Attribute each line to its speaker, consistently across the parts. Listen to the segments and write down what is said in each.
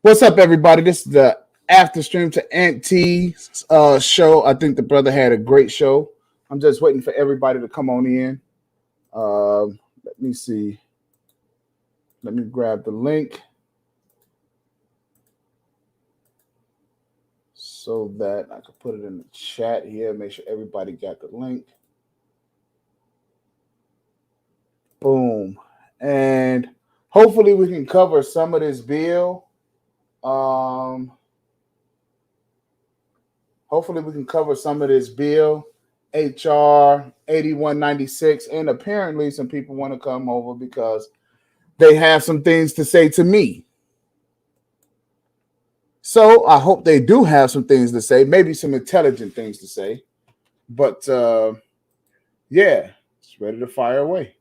Speaker 1: What's up, everybody? This is the after stream to Ant T's show. I think the brother had a great show. I'm just waiting for everybody to come on in. Let me see. Let me grab the link so that I can put it in the chat here. Make sure everybody got the link. Boom. And hopefully we can cover some of this bill. Hopefully we can cover some of this bill, HR 8196. And apparently some people want to come over because they have some things to say to me. So I hope they do have some things to say, maybe some intelligent things to say. But yeah, it's ready to fire away.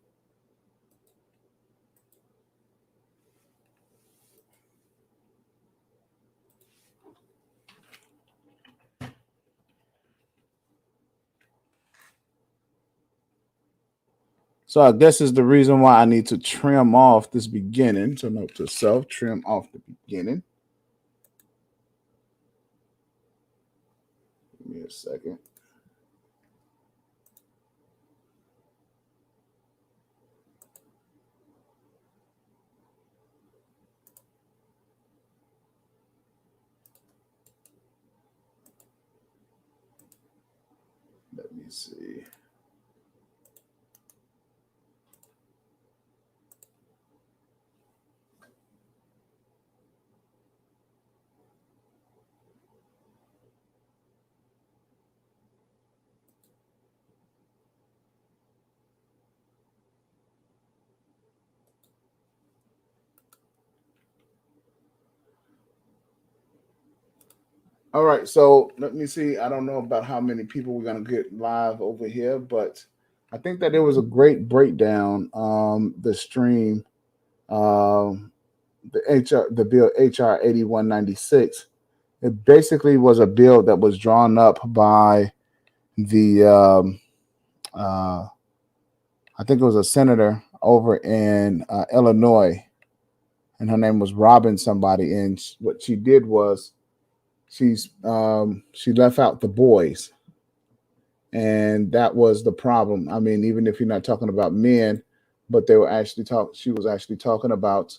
Speaker 1: So I guess is the reason why I need to trim off this beginning. So note to self, trim off the beginning. Give me a second. Let me see. All right, so let me see. I don't know about how many people we're gonna get live over here, but I think that there was a great breakdown. The stream, um, the bill HR 8196. It basically was a bill that was drawn up by the I think it was a senator over in Illinois, and her name was Robin somebody. And what she did was she left out the boys, and that was the problem. I mean, even if you're not talking about men, but they were actually talk. She was actually talking about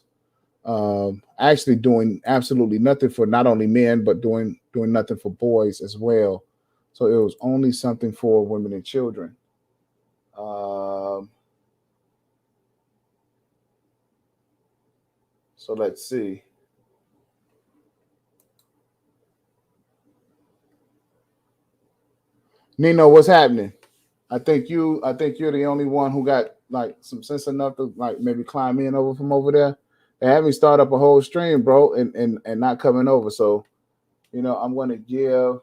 Speaker 1: actually doing absolutely nothing for not only men, but doing nothing for boys as well. So it was only something for women and children. Um, so let's see. Nino, what's happening? I think you're the only one who got like some sense enough to like maybe climb in over from over there. They had me start up a whole stream, bro, and not coming over. So, I'm gonna give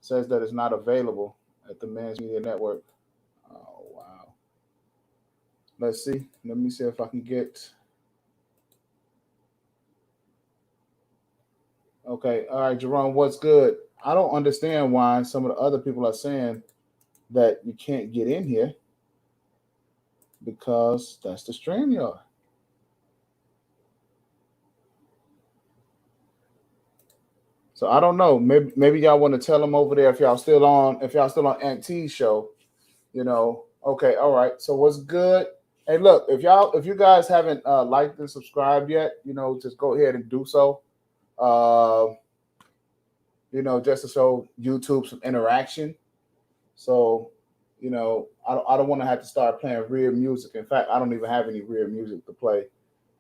Speaker 1: says that it's not available at the Men's Media Network. Oh wow. Let's see. Let me see if I can get okay. All right, Jerome, what's good? I don't understand why some of the other people are saying that you can't get in here because that's the stream yard. So I don't know. Maybe y'all want to tell them over there if y'all still on Aunt T's show, Okay, all right. So what's good? Hey, look, if you guys haven't liked and subscribed yet, just go ahead and do so. Uh, just to show YouTube some interaction. So, I don't want to have to start playing real music. In fact, I don't even have any real music to play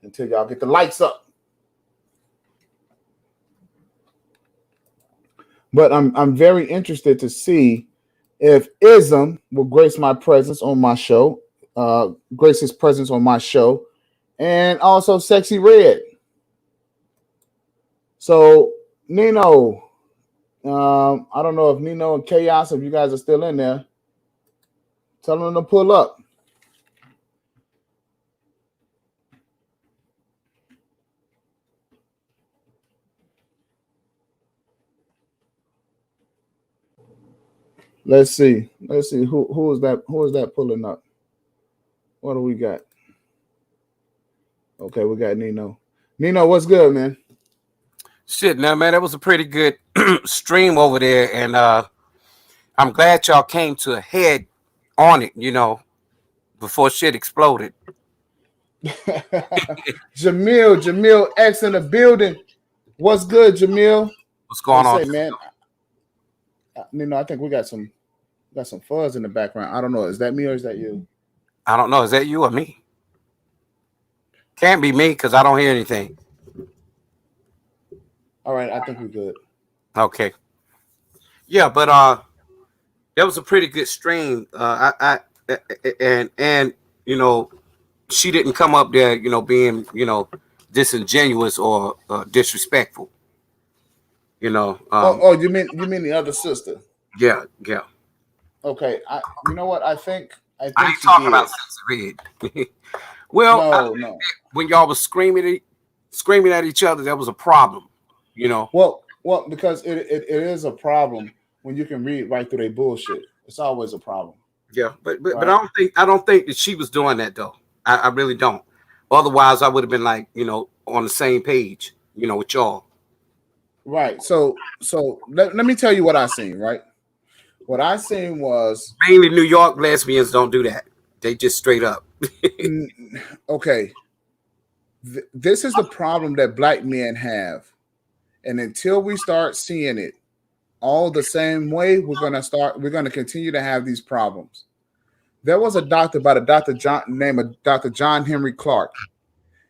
Speaker 1: until y'all get the lights up. But I'm very interested to see if Ism will grace my presence on my show, grace his presence on my show, and also Sexy Red. So Nino, I don't know if Nino and Chaos, if you guys are still in there, tell them to pull up. Let's see. Let's see who is that pulling up. What do we got? Okay, we got Nino. Nino, what's good, man?
Speaker 2: Shit, now man, that was a pretty good stream over there, and I'm glad y'all came to a head on it. Before shit exploded.
Speaker 1: Jamil X in the building. What's good, Jamil?
Speaker 2: What's
Speaker 1: Hey,
Speaker 2: going on?
Speaker 1: say, man. Nino, I think we got some fuzz in the background. I don't know. Is that me or is that you?
Speaker 2: I don't know. Is that you or me? Can't be me because I don't hear anything.
Speaker 1: All right, I think we're good.
Speaker 2: Okay. Yeah, but that was a pretty good stream. And you know she didn't come up there, being disingenuous or disrespectful. You know.
Speaker 1: Oh, you mean the other sister?
Speaker 2: Yeah, yeah.
Speaker 1: Okay, you know what? I
Speaker 2: I
Speaker 1: think
Speaker 2: ain't
Speaker 1: she
Speaker 2: talking
Speaker 1: did.
Speaker 2: about Sexy Red. Well,
Speaker 1: No, no.
Speaker 2: when y'all was screaming at each other, that was a problem. You know.
Speaker 1: Well, because it is a problem when you can read right through their bullshit. It's always a problem,
Speaker 2: Yeah, but
Speaker 1: right?
Speaker 2: I don't think that she was doing that though. I really don't. Otherwise, I would have been like, on the same page, with y'all.
Speaker 1: Right. So let me tell you what I seen, right? What I seen was
Speaker 2: Mainly New York lesbians don't do that. They just straight up.
Speaker 1: mm, okay. This is the problem that black men have, and until we start seeing it all the same way, we're gonna continue to have these problems. There was a doctor by the Dr. John name of Dr. John Henry Clark,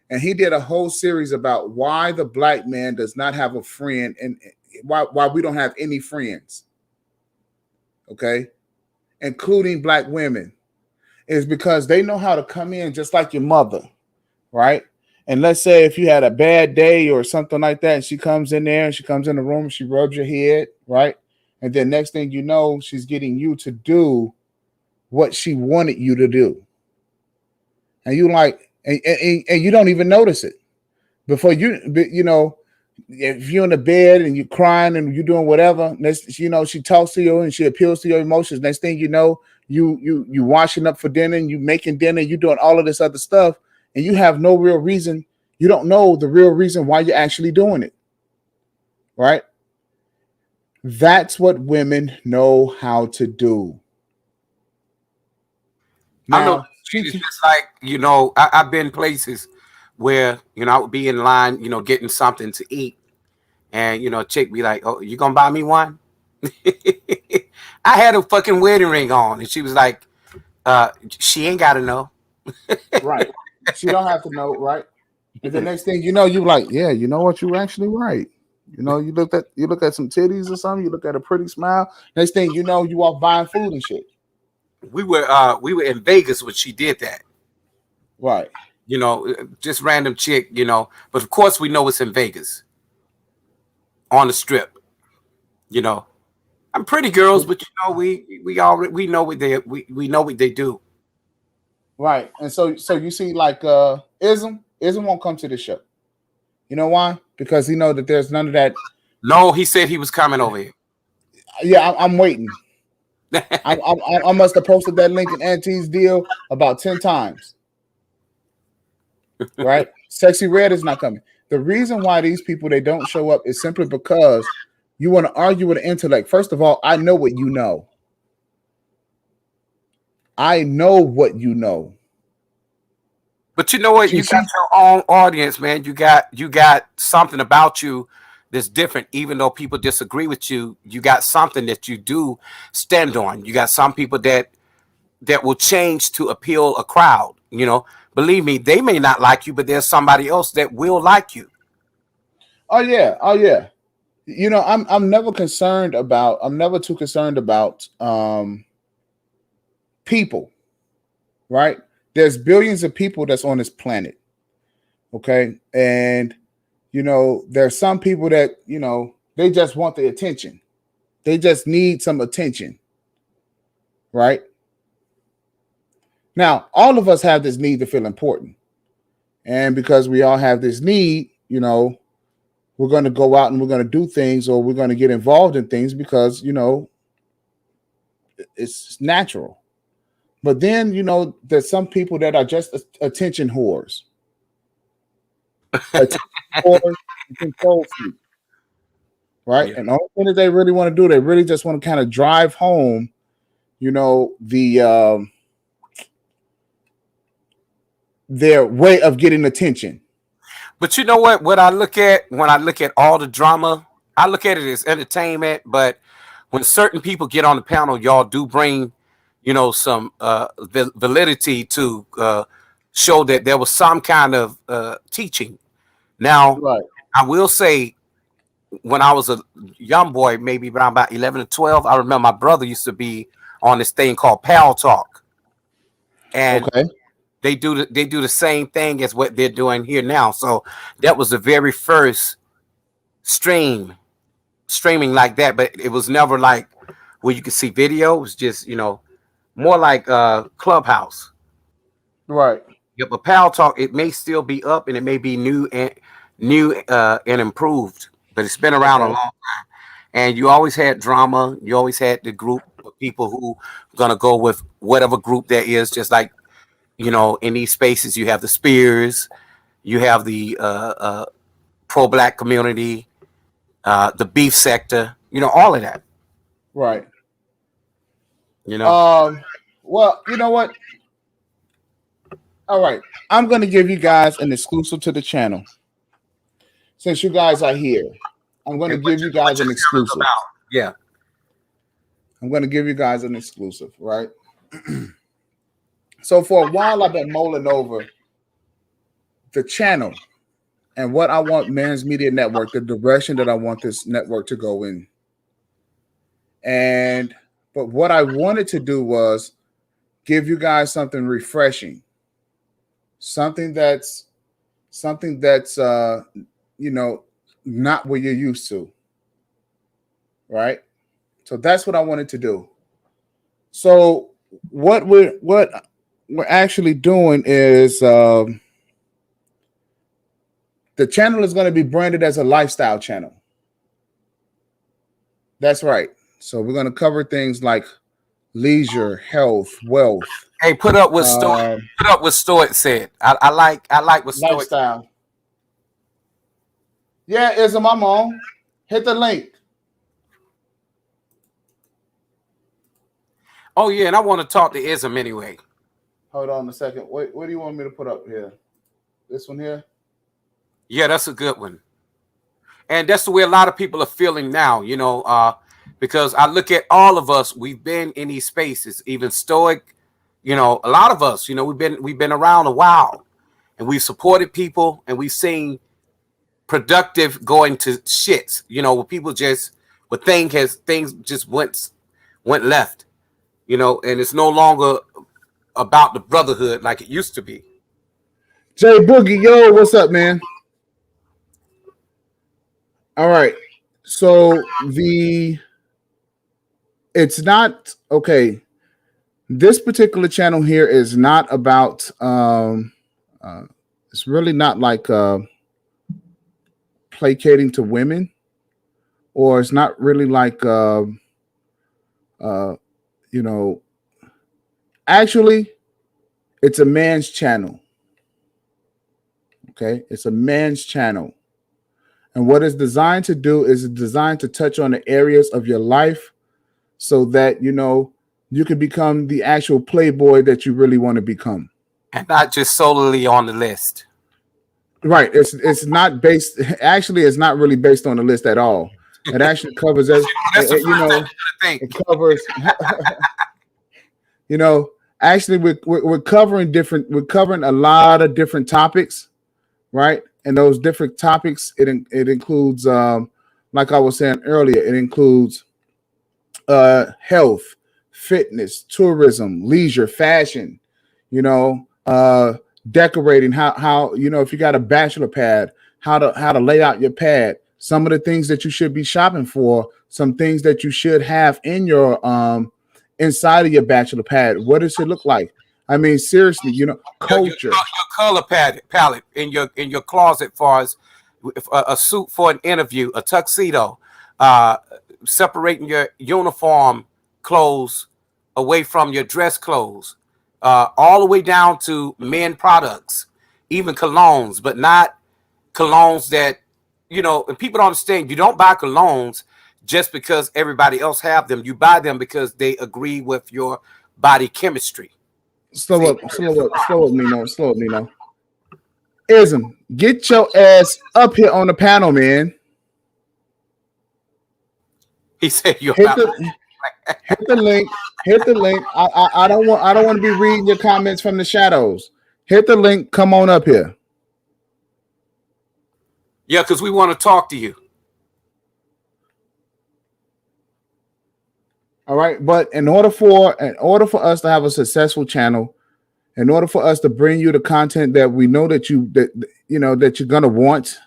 Speaker 1: and he did a whole series about why the black man does not have a friend and why we don't have any friends. Okay, including black women, is because they know how to come in just like your mother, right? And let's say if you had a bad day or something like that, and she comes in there and she comes in the room, she rubs your head, right? And then next thing you know, she's getting you to do what she wanted you to do. And you like, and you don't even notice it before if you're in the bed and you're crying and you're doing whatever, next, she talks to you and she appeals to your emotions. Next thing you know, you washing up for dinner and you making dinner, you doing all of this other stuff, and you have no real reason. You don't know the real reason why you're actually doing it, right? That's what women know how to do.
Speaker 2: I know
Speaker 1: Now,
Speaker 2: it's just like, I've been places where, I would be in line, getting something to eat. And, a chick be like, "Oh, you gonna buy me one?" I had a fucking wedding ring on. And she was like, she ain't gotta know.
Speaker 1: right? She don't have to know, right? And the next thing you know, you like, yeah, you know what, you actually right. You look at some titties or something, you look at a pretty smile. Next thing you know, you off buying food and shit.
Speaker 2: We were in Vegas when she did that.
Speaker 1: Right.
Speaker 2: Just random chick, But of course we know it's in Vegas on the strip, you know. I'm pretty girls, but we know what we know what they do.
Speaker 1: Right. And so you see, like Ism won't come to the show. You know why? Because he know that there's none of that.
Speaker 2: No, he said he was coming over here.
Speaker 1: Yeah, I'm waiting. I must have posted that link in Auntie's deal about 10 times. Right? Sexy Red is not coming. The reason why these people they don't show up is simply because you want to argue with an intellect. First of all, I know what you know. I know what you know.
Speaker 2: But you know what? You got your own audience, man. You got something about you that's different. Even though people disagree with you, you got something that you do stand on. You got some people that will change to appeal a crowd. Believe me, they may not like you, but there's somebody else that will like you.
Speaker 1: Oh yeah, oh yeah. I'm never too concerned about people, right? There's billions of people that's on this planet. Okay. And there's some people that, they just want the attention. They just need some attention. Right. Now, all of us have this need to feel important. And because we all have this need, we're going to go out and we're going to do things or we're going to get involved in things because, it's natural. But then, there's some people that are just attention whores. attention whores, and control freaks, right?
Speaker 2: Yeah.
Speaker 1: And the only thing that they really want to do, they really just want to kind of drive home, you know, their way of getting attention.
Speaker 2: But you know what? What I look at when I look at all the drama, I look at it as entertainment. But when certain people get on the panel, y'all do bring, some validity to show that there was some kind of teaching. Now,
Speaker 1: Right,
Speaker 2: I will say, when I was a young boy, maybe around about 11 or 12, I remember my brother used to be on this thing called Pal Talk, and
Speaker 1: okay,
Speaker 2: they do the same thing as what they're doing here now. So that was the very first streaming like that, but it was never like where you could see video. It was just more like Clubhouse.
Speaker 1: right,
Speaker 2: Yeah, but Pal Talk, it may still be up and it may be new and improved, but it's been around a long
Speaker 1: okay,
Speaker 2: time. And you always had drama. You always had the group of people who gonna go with whatever group there is. Just like in these spaces, you have the Spears, you have the pro-black community, the beef sector. All of that.
Speaker 1: right.
Speaker 2: You know.
Speaker 1: Well, you know what? All right, I'm gonna give you guys an exclusive to the channel. Since you guys are here, I'm gonna give you guys an exclusive.
Speaker 2: Yeah.
Speaker 1: I'm gonna give you guys an exclusive, right? So for a while, I've been mulling over the channel and what I want Men's Media Network, the direction that I want this network to go in. But what I wanted to do was give you guys something refreshing, something that's not what you're used to, right? So that's what I wanted to do. So what we're actually doing is the channel is going to be branded as a lifestyle channel. That's right. So we're going to cover things like leisure, health, wealth.
Speaker 2: Hey, put up with Stoic. Put up with Stoic said. I like what Stoic.
Speaker 1: Lifestyle. Yeah, Ism, I'm on. Hit the link.
Speaker 2: Oh yeah, and I want to talk to Ism anyway.
Speaker 1: Hold on a second. Wait, what do you want me to put up here? This one here?
Speaker 2: Yeah, that's a good one. And that's the way a lot of people are feeling now, because I look at all of us, we've been in these spaces, even Stoic, a lot of us, we've been around a while and we've supported people and we've seen productive going to shits, where people where things just went left, and it's no longer about the brotherhood like it used to be.
Speaker 1: Jay Boogie, yo, what's up, man? All right. So it's not okay. This particular channel here is not about it's really not like placating to women, or it's not really like actually it's a man's channel. Okay, it's a man's channel. And what it's designed to do is it's designed to touch on the areas of your life so that, you can become the actual playboy that you really want to become.
Speaker 2: And not just solely on the list.
Speaker 1: Right. It's not based. Actually, it's not really based on the list at all. It actually covers it covers, actually we're covering a lot of different topics, right? And those different topics, it includes, like I was saying earlier, it includes health, fitness, tourism, leisure, fashion, decorating, how if you got a bachelor pad, how to lay out your pad, some of the things that you should be shopping for, some things that you should have in your inside of your bachelor pad. What does it look like? I mean, seriously, culture.
Speaker 2: Your color palette in your closet, far as a suit for an interview, a tuxedo, separating your uniform clothes away from your dress clothes, all the way down to men products, even colognes, but not colognes that, and people don't understand, you don't buy colognes just because everybody else have them. You buy them because they agree with your body chemistry.
Speaker 1: Slow up, Nino. Ism, get your ass up here on the panel, man.
Speaker 2: He said you
Speaker 1: hit the link. Hit the link. I don't want to be reading your comments from the shadows. Hit the link. Come on up here.
Speaker 2: Yeah, because we want to talk to you.
Speaker 1: All right, but in order for us to have a successful channel, in order for us to bring you the content that we know that you're gonna want,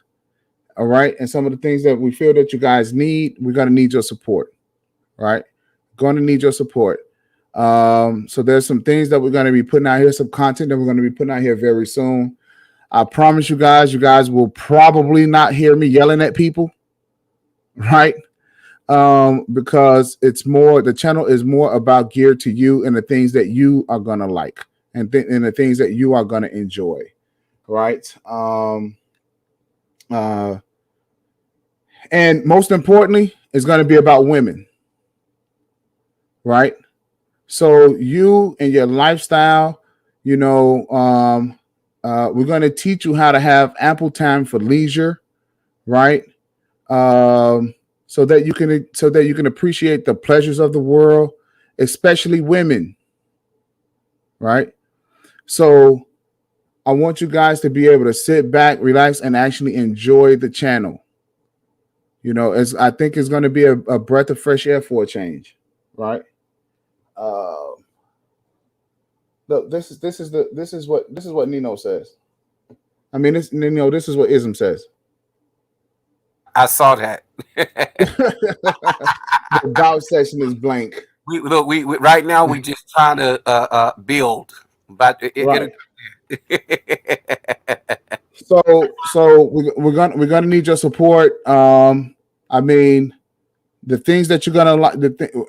Speaker 1: all right, and some of the things that we feel that you guys need, we're gonna need your support. All right, going to need your support. So there's some things that we're going to be putting out here, some content that we're going to be putting out here very soon. I promise you guys will probably not hear me yelling at people, right? Because the channel is more about geared to you and the things that you are going to like and the things that you are going to enjoy, right? And most importantly, it's going to be about women, right? So you and your lifestyle, we're going to teach you how to have ample time for leisure, right? So that you can appreciate the pleasures of the world, especially women, right? So I want you guys to be able to sit back, relax, and actually enjoy the channel. I think it's going to be a breath of fresh air for a change, right? Look, this is what Nino says. I mean, this is what Ism says.
Speaker 2: I saw that.
Speaker 1: The about section is blank.
Speaker 2: We right now we just trying to build, but
Speaker 1: right. So we're gonna need your support. I mean, the things that you're gonna like,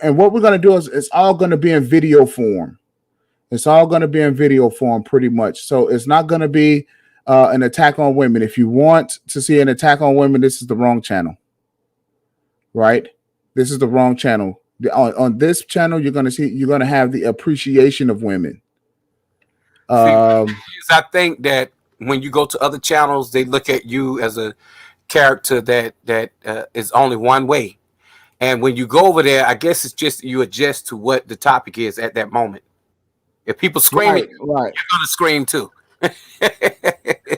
Speaker 1: and what we're gonna do is it's all gonna be in video form. It's all gonna be in video form, pretty much. So it's not gonna be an attack on women. If you want to see an attack on women, this is the wrong channel. Right? This is the wrong channel. On this channel, you're gonna have the appreciation of women.
Speaker 2: I think that when you go to other channels, they look at you as a character that is only one way. And when you go over there, I guess it's just you adjust to what the topic is at that moment. If people scream,
Speaker 1: right.
Speaker 2: You're gonna scream too.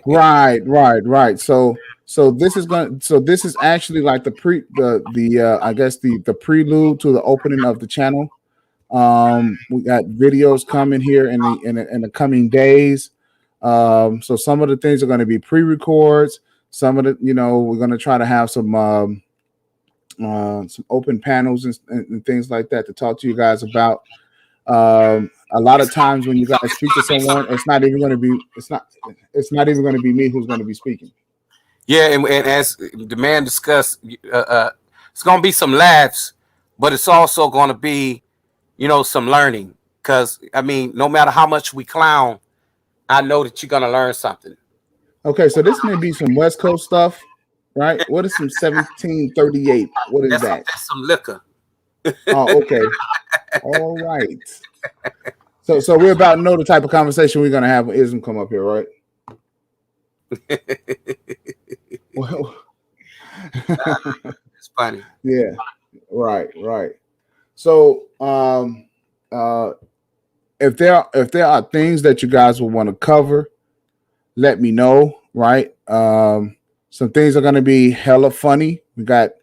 Speaker 1: Right. So this is actually like the prelude to the opening of the channel. We got videos coming here in the coming days. So some of the things are going to be pre-records. Some of the, we're going to try to have some open panels and things like that to talk to you guys about. A lot of times when you guys speak to someone, it's not even going to be me who's going to be speaking.
Speaker 2: Yeah, and as the man discussed, it's going to be some laughs, but it's also going to be, some learning. Because I mean, no matter how much we clown, I know that you're going to learn something.
Speaker 1: Okay, so this may be some West Coast stuff, right? What is some 1738? What is that?
Speaker 2: That's some liquor.
Speaker 1: Oh, okay. All right. So we're about to know the type of conversation we're gonna have when Ism come up here, right? Well,
Speaker 2: it's funny.
Speaker 1: Yeah. Right. So if there are things that you guys will want to cover, let me know, right? Some things are gonna be hella funny. We got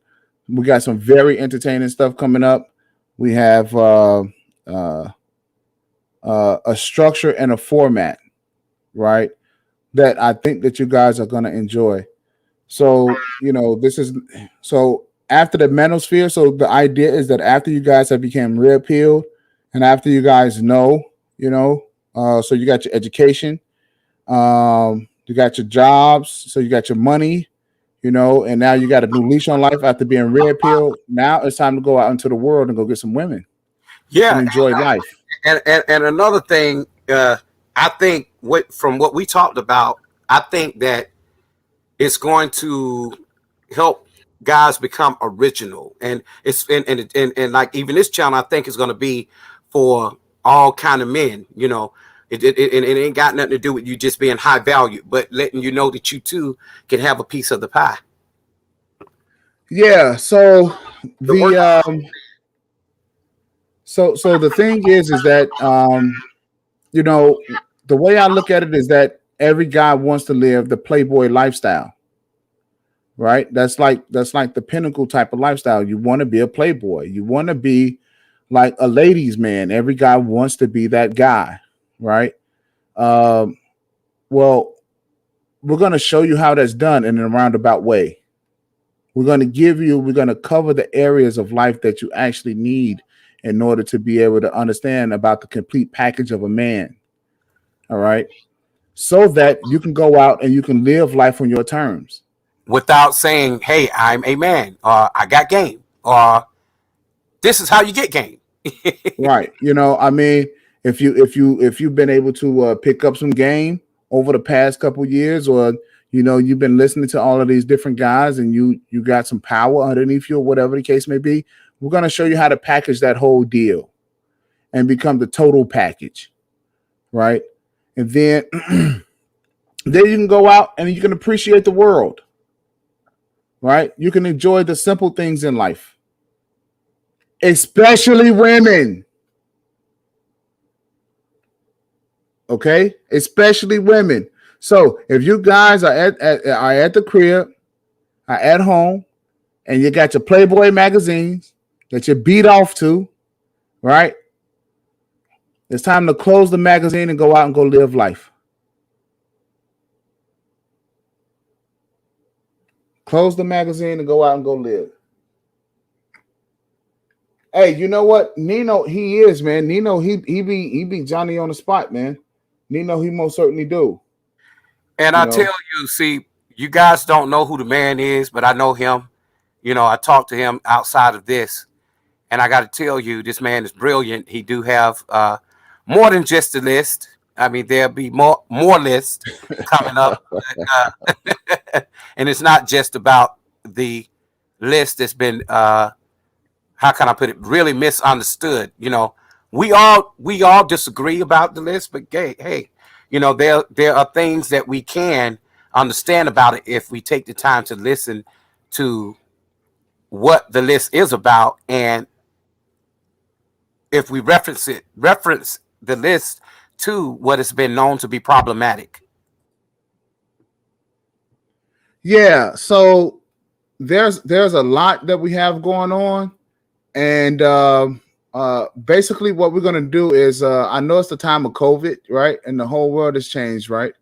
Speaker 1: some very entertaining stuff coming up. We have a structure and a format, right, that I think that you guys are going to enjoy. So, so after the manosphere, so the idea is that after you guys have become red pilled and after you guys know, so you got your education, you got your jobs, so you got your money, and now you got a new leash on life after being red pilled. Now it's time to go out into the world and go get some women.
Speaker 2: Yeah.
Speaker 1: And enjoy life.
Speaker 2: And another thing, I think from what we talked about, I think that It's going to help guys become original, and it's and like even this channel, I think is going to be for all kind of men. You know, it ain't got nothing to do with you just being high value, but letting you know that you too can have a piece of the pie.
Speaker 1: Yeah. So so the thing is that you know, the way I look at it is that every guy wants to live the playboy lifestyle, right? That's like the pinnacle type of lifestyle. You want to be a playboy. You want to be like a ladies' man. Every guy wants to be that guy, right? Um, well, we're going to show you how that's done in a roundabout way. We're going to cover the areas of life that you actually need in order to be able to understand about the complete package of a man. All right. So that you can go out and you can live life on your terms.
Speaker 2: Without saying, "Hey, I'm a man," or "I got game," or "This is how you get game."
Speaker 1: Right. You know, I mean, if you've been able to pick up some game over the past couple years, or you know, you've been listening to all of these different guys, and you got some power underneath you, or whatever the case may be, we're gonna show you how to package that whole deal and become the total package, right? And then then you can go out and you can appreciate the world, right? You can enjoy the simple things in life, especially women. Okay, especially women. So if you guys are at the crib, are at home, and you got your Playboy magazines that you beat off to, right? It's time to close the magazine and go out and go live life. Close the magazine and go out and go live. Hey, you know what? Nino, he is, man. Nino, he be Johnny on the spot, man. Nino, he most certainly do.
Speaker 2: And
Speaker 1: You
Speaker 2: I
Speaker 1: know,
Speaker 2: tell you, see, you guys don't know who the man is, but I know him. You know, I talked to him outside of this, and I got to tell you, this man is brilliant. He do have more than just a list. I mean, there'll be more lists coming up, and it's not just about the list that's been how can I put it, really misunderstood. You know, we all disagree about the list, but hey, you know, there are things that we can understand about it if we take the time to listen to what the list is about, and if we reference the list to what has been known to be problematic.
Speaker 1: yeah. So there's a lot that we have going on, and basically what we're gonna do is I know it's the time of COVID, right, and the whole world has changed, right,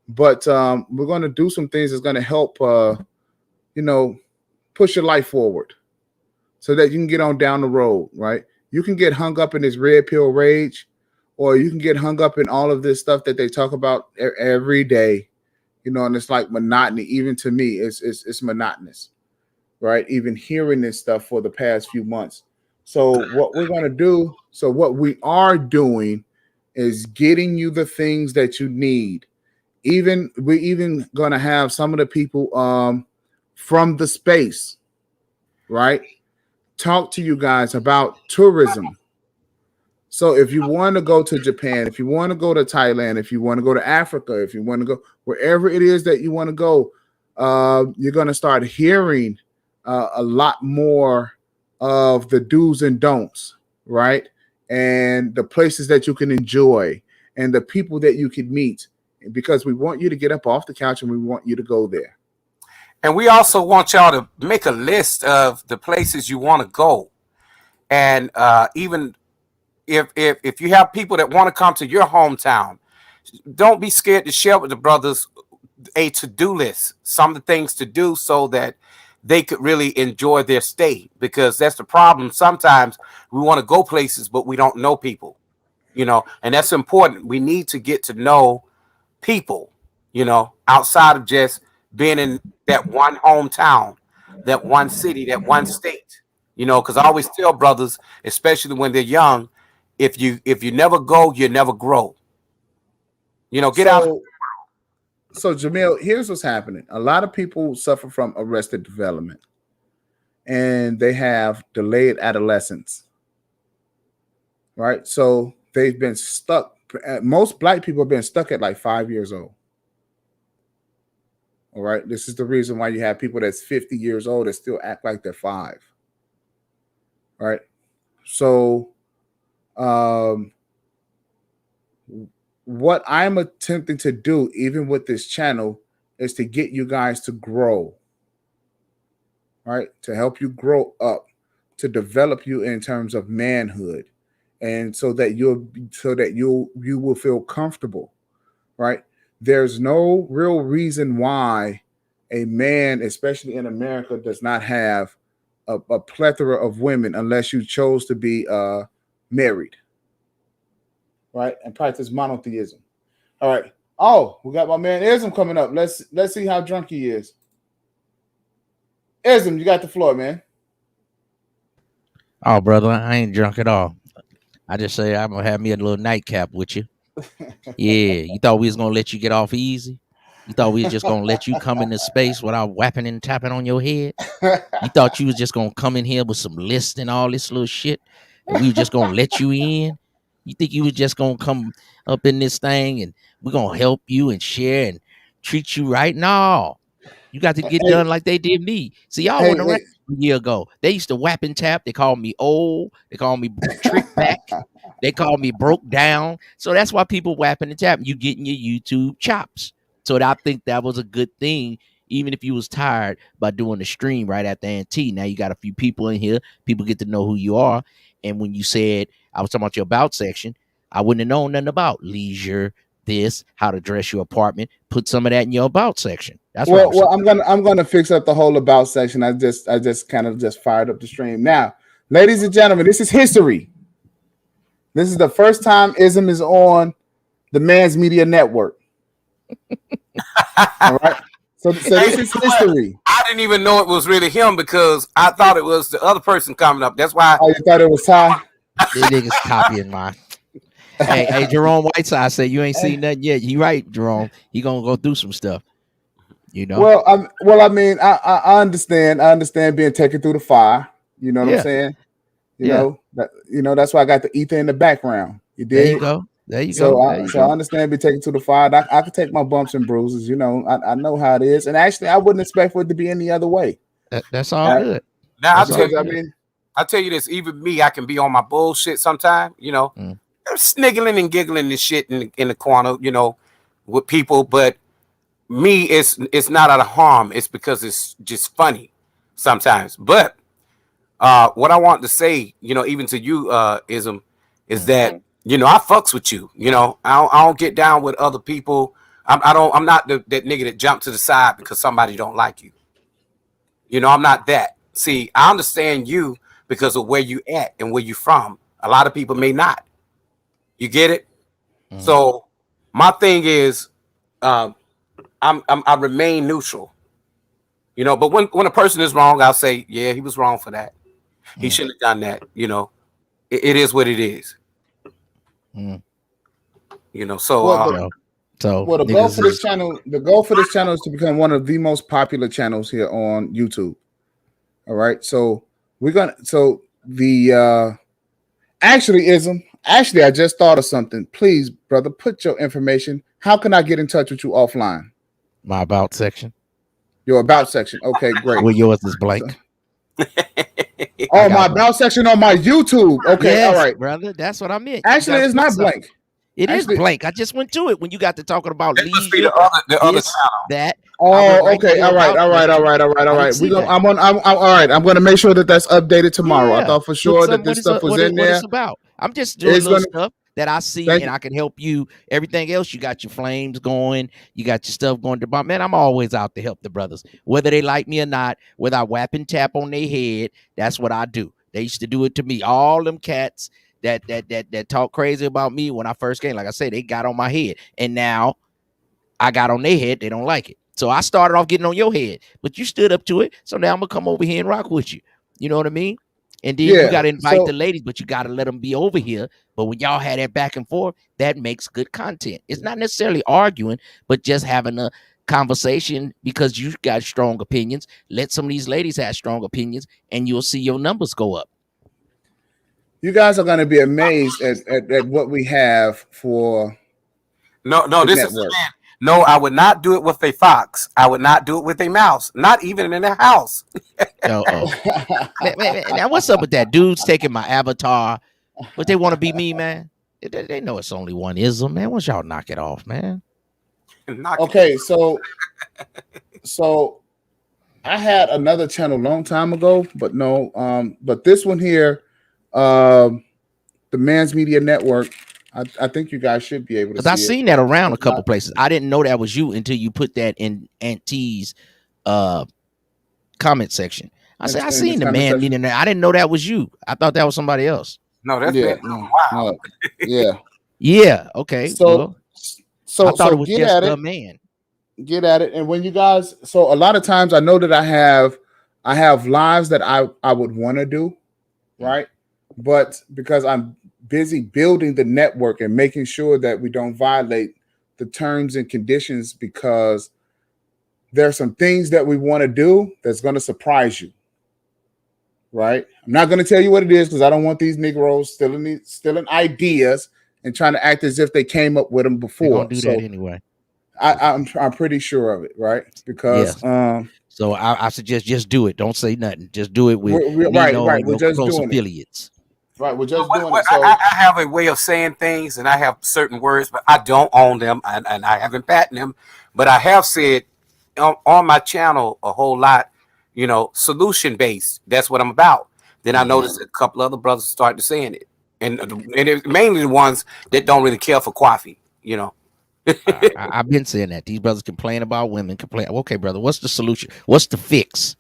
Speaker 1: but we're gonna do some things that's gonna help you know, push your life forward so that you can get on down the road, right? You can get hung up in this red pill rage, or you can get hung up in all of this stuff that they talk about every day, you know, and it's like monotony. Even to me, it's monotonous, right? Even hearing this stuff for the past few months. So what we are doing is getting you the things that you need. Even we're even gonna have some of the people from the space, right? Talk to you guys about tourism. So if you want to go to Japan, if you want to go to Thailand, if you want to go to Africa, if you want to go wherever it is that you want to go, you're going to start hearing a lot more of the do's and don'ts, right? And the places that you can enjoy and the people that you can meet, because we want you to get up off the couch and we want you to go there.
Speaker 2: And we also want y'all to make a list of the places you want to go, and even if you have people that want to come to your hometown, don't be scared to share with the brothers a to-do list, some of the things to do so that they could really enjoy their stay, because that's the problem. Sometimes we want to go places, but we don't know people, you know, and that's important. We need to get to know people, you know, outside of just being in that one hometown, that one city, that one state, you know, because I always tell brothers, especially when they're young, if you never go, you never grow. You know, get out.
Speaker 1: So So Jamil, here's what's happening. A lot of people suffer from arrested development, and they have delayed adolescence. Right? So they've been stuck. Most black people have been stuck at like 5 years old. All right. This is the reason why you have people that's 50 years old that still act like they're 5. Right. So what I'm attempting to do, even with this channel, is to get you guys to grow. Right. To help you grow up, to develop you in terms of manhood. And so that you will feel comfortable. Right. There's no real reason why a man, especially in America, does not have a plethora of women unless you chose to be married, right, and practice monotheism. All right. Oh, we got my man Ism coming up. Let's see how drunk he is. Ism, you got the floor, man.
Speaker 3: Oh, brother, I ain't drunk at all. I just say I'm gonna have me a little nightcap with you. Yeah, you thought we was gonna let you get off easy? You thought we was just gonna let you come into space without whapping and tapping on your head? You thought you was just gonna come in here with some lists and all this little shit, and we were just gonna let you in? You think you was just gonna come up in this thing and we're gonna help you and share and treat you right? No, you got to get done like they did me. See, y'all went around a year ago. They used to whap and tap. They called me old. They called me trick back. They called me broke down. So that's why people whapping and tapping. You getting your YouTube chops. So I think that was a good thing, even if you was tired by doing the stream right after NT. Now you got a few people in here. People get to know who you are. And when you said I was talking about your about section, I wouldn't have known nothing about leisure, this, how to dress your apartment. Put some of that in your about section. That's
Speaker 1: well, I'm gonna fix up the whole about section. I just kind of fired up the stream. Now, ladies and gentlemen, this is history. This is the first time Ism is on the Man's Media Network. All right. So this is history.
Speaker 2: I didn't even know it was really him because I thought it was the other person coming up. That's why.
Speaker 1: Oh, you thought it was Ty?
Speaker 3: These niggas copying mine. Hey, Jerome Whiteside said you ain't seen nothing yet. You right, Jerome. He gonna go through some stuff. You know.
Speaker 1: Well, I mean, I understand. I understand being taken through the fire. You know what I'm saying? You know that's why I got the ether in the background. You did.
Speaker 3: There you go. There you
Speaker 1: go.
Speaker 3: So
Speaker 1: I understand being taken to the fire. I can take my bumps and bruises. You know, I know how it is. And actually, I wouldn't expect for it to be any other way.
Speaker 3: That's all good.
Speaker 2: Now I'll tell you this. Even me, I can be on my bullshit sometime. You know, sniggling and giggling and shit in the corner. You know, with people, but me, it's not out of harm. It's because it's just funny sometimes. But what I want to say, you know, even to you, Ism, is that you know I fucks with you. You know, I don't get down with other people. I'm not that nigga that jump to the side because somebody don't like you. You know, I'm not that. See, I understand you because of where you at and where you from. A lot of people may not. You get it? So my thing is, I remain neutral. You know, but when a person is wrong, I'll say, yeah, he was wrong for that. He shouldn't have done that. You know, it is what it is. You know, so
Speaker 1: the goal for this channel, is to become one of the most popular channels here on YouTube. All right, so actually, I just thought of something. Please, brother, put your information. How can I get in touch with you offline?
Speaker 3: My about section.
Speaker 1: Your about section. Okay, great.
Speaker 3: Well, yours is blank.
Speaker 1: Oh, my about section on my YouTube. Okay,
Speaker 3: yes,
Speaker 1: all right,
Speaker 3: brother. That's what I meant.
Speaker 1: Actually, it's not blank.
Speaker 3: It is blank. I just went to it when you got to talking about leisure.
Speaker 2: The other channel.
Speaker 3: That.
Speaker 1: Oh, okay. All right. I'm all right. I'm gonna make sure that's updated tomorrow. I thought for sure that this stuff was in there.
Speaker 3: What it's about. I'm just doing little stuff that I see and I can help you. Everything else, you got your flames going, you got your stuff going to man. I'm always out to help the brothers, whether they like me or not, whether I whap and tap on their head. That's what I do. They used to do it to me. All them cats that talk crazy about me when I first came, like I said, they got on my head, and now I got on their head. They don't like it. So I started off getting on your head, but you stood up to it. So now I'm gonna come over here and rock with you. You know what I mean? And then you
Speaker 1: Yeah.
Speaker 3: got to invite
Speaker 1: So
Speaker 3: the ladies, but you got to let them be over here. But when y'all had that back and forth, that makes good content. It's not necessarily arguing, but just having a conversation because you got strong opinions. Let some of these ladies have strong opinions, and you'll see your numbers go up.
Speaker 1: you guys are going to be amazed at what we have for
Speaker 2: No,
Speaker 1: the
Speaker 2: this is
Speaker 1: network.
Speaker 2: again. No, I would not do it with a fox. I would not do it with a mouse. Not even in the house.
Speaker 3: Now what's up with that? Dudes taking my avatar, but they want to be me, man. They know it's only one ism, man. Once y'all knock it off, man.
Speaker 1: Okay, so I had another channel a long time ago, but no, but this one here, the Man's Media Network, I think you guys should be able to
Speaker 3: Because
Speaker 1: see
Speaker 3: I
Speaker 1: it.
Speaker 3: seen that around a couple places. I didn't know that was you until you put that in Aunt T's comment section. I said, I seen the Man Media Network. I didn't know that was you. I thought that was somebody else.
Speaker 2: No, that's
Speaker 1: yeah,
Speaker 2: wow.
Speaker 1: Yeah.
Speaker 3: Yeah. Okay.
Speaker 1: So
Speaker 3: I thought it was just the man.
Speaker 1: Get at it. And when you guys, so a lot of times I know that I have lives that I would want to do, right? But because I'm busy building the network and making sure that we don't violate the terms and conditions, because there are some things that we want to do that's going to surprise you, right? I'm not going to tell you what it is because I don't want these Negroes stealing ideas and trying to act as if they came up with them before.
Speaker 3: They're gonna do that anyway.
Speaker 1: I'm pretty sure of it, right? Because
Speaker 3: so I suggest just do it. Don't say nothing. Just do it with
Speaker 1: right. We're just
Speaker 3: close
Speaker 1: doing
Speaker 3: affiliates.
Speaker 1: Right, we're just doing it. So
Speaker 2: I have a way of saying things, and I have certain words, but I don't own them, and I haven't patented them. But I have said on my channel a whole lot, solution based. That's what I'm about. Then I noticed a couple other brothers started saying it, and it's mainly the ones that don't really care for coffee.
Speaker 3: I've been saying that these brothers complain about women. Okay, brother, what's the solution? What's the fix?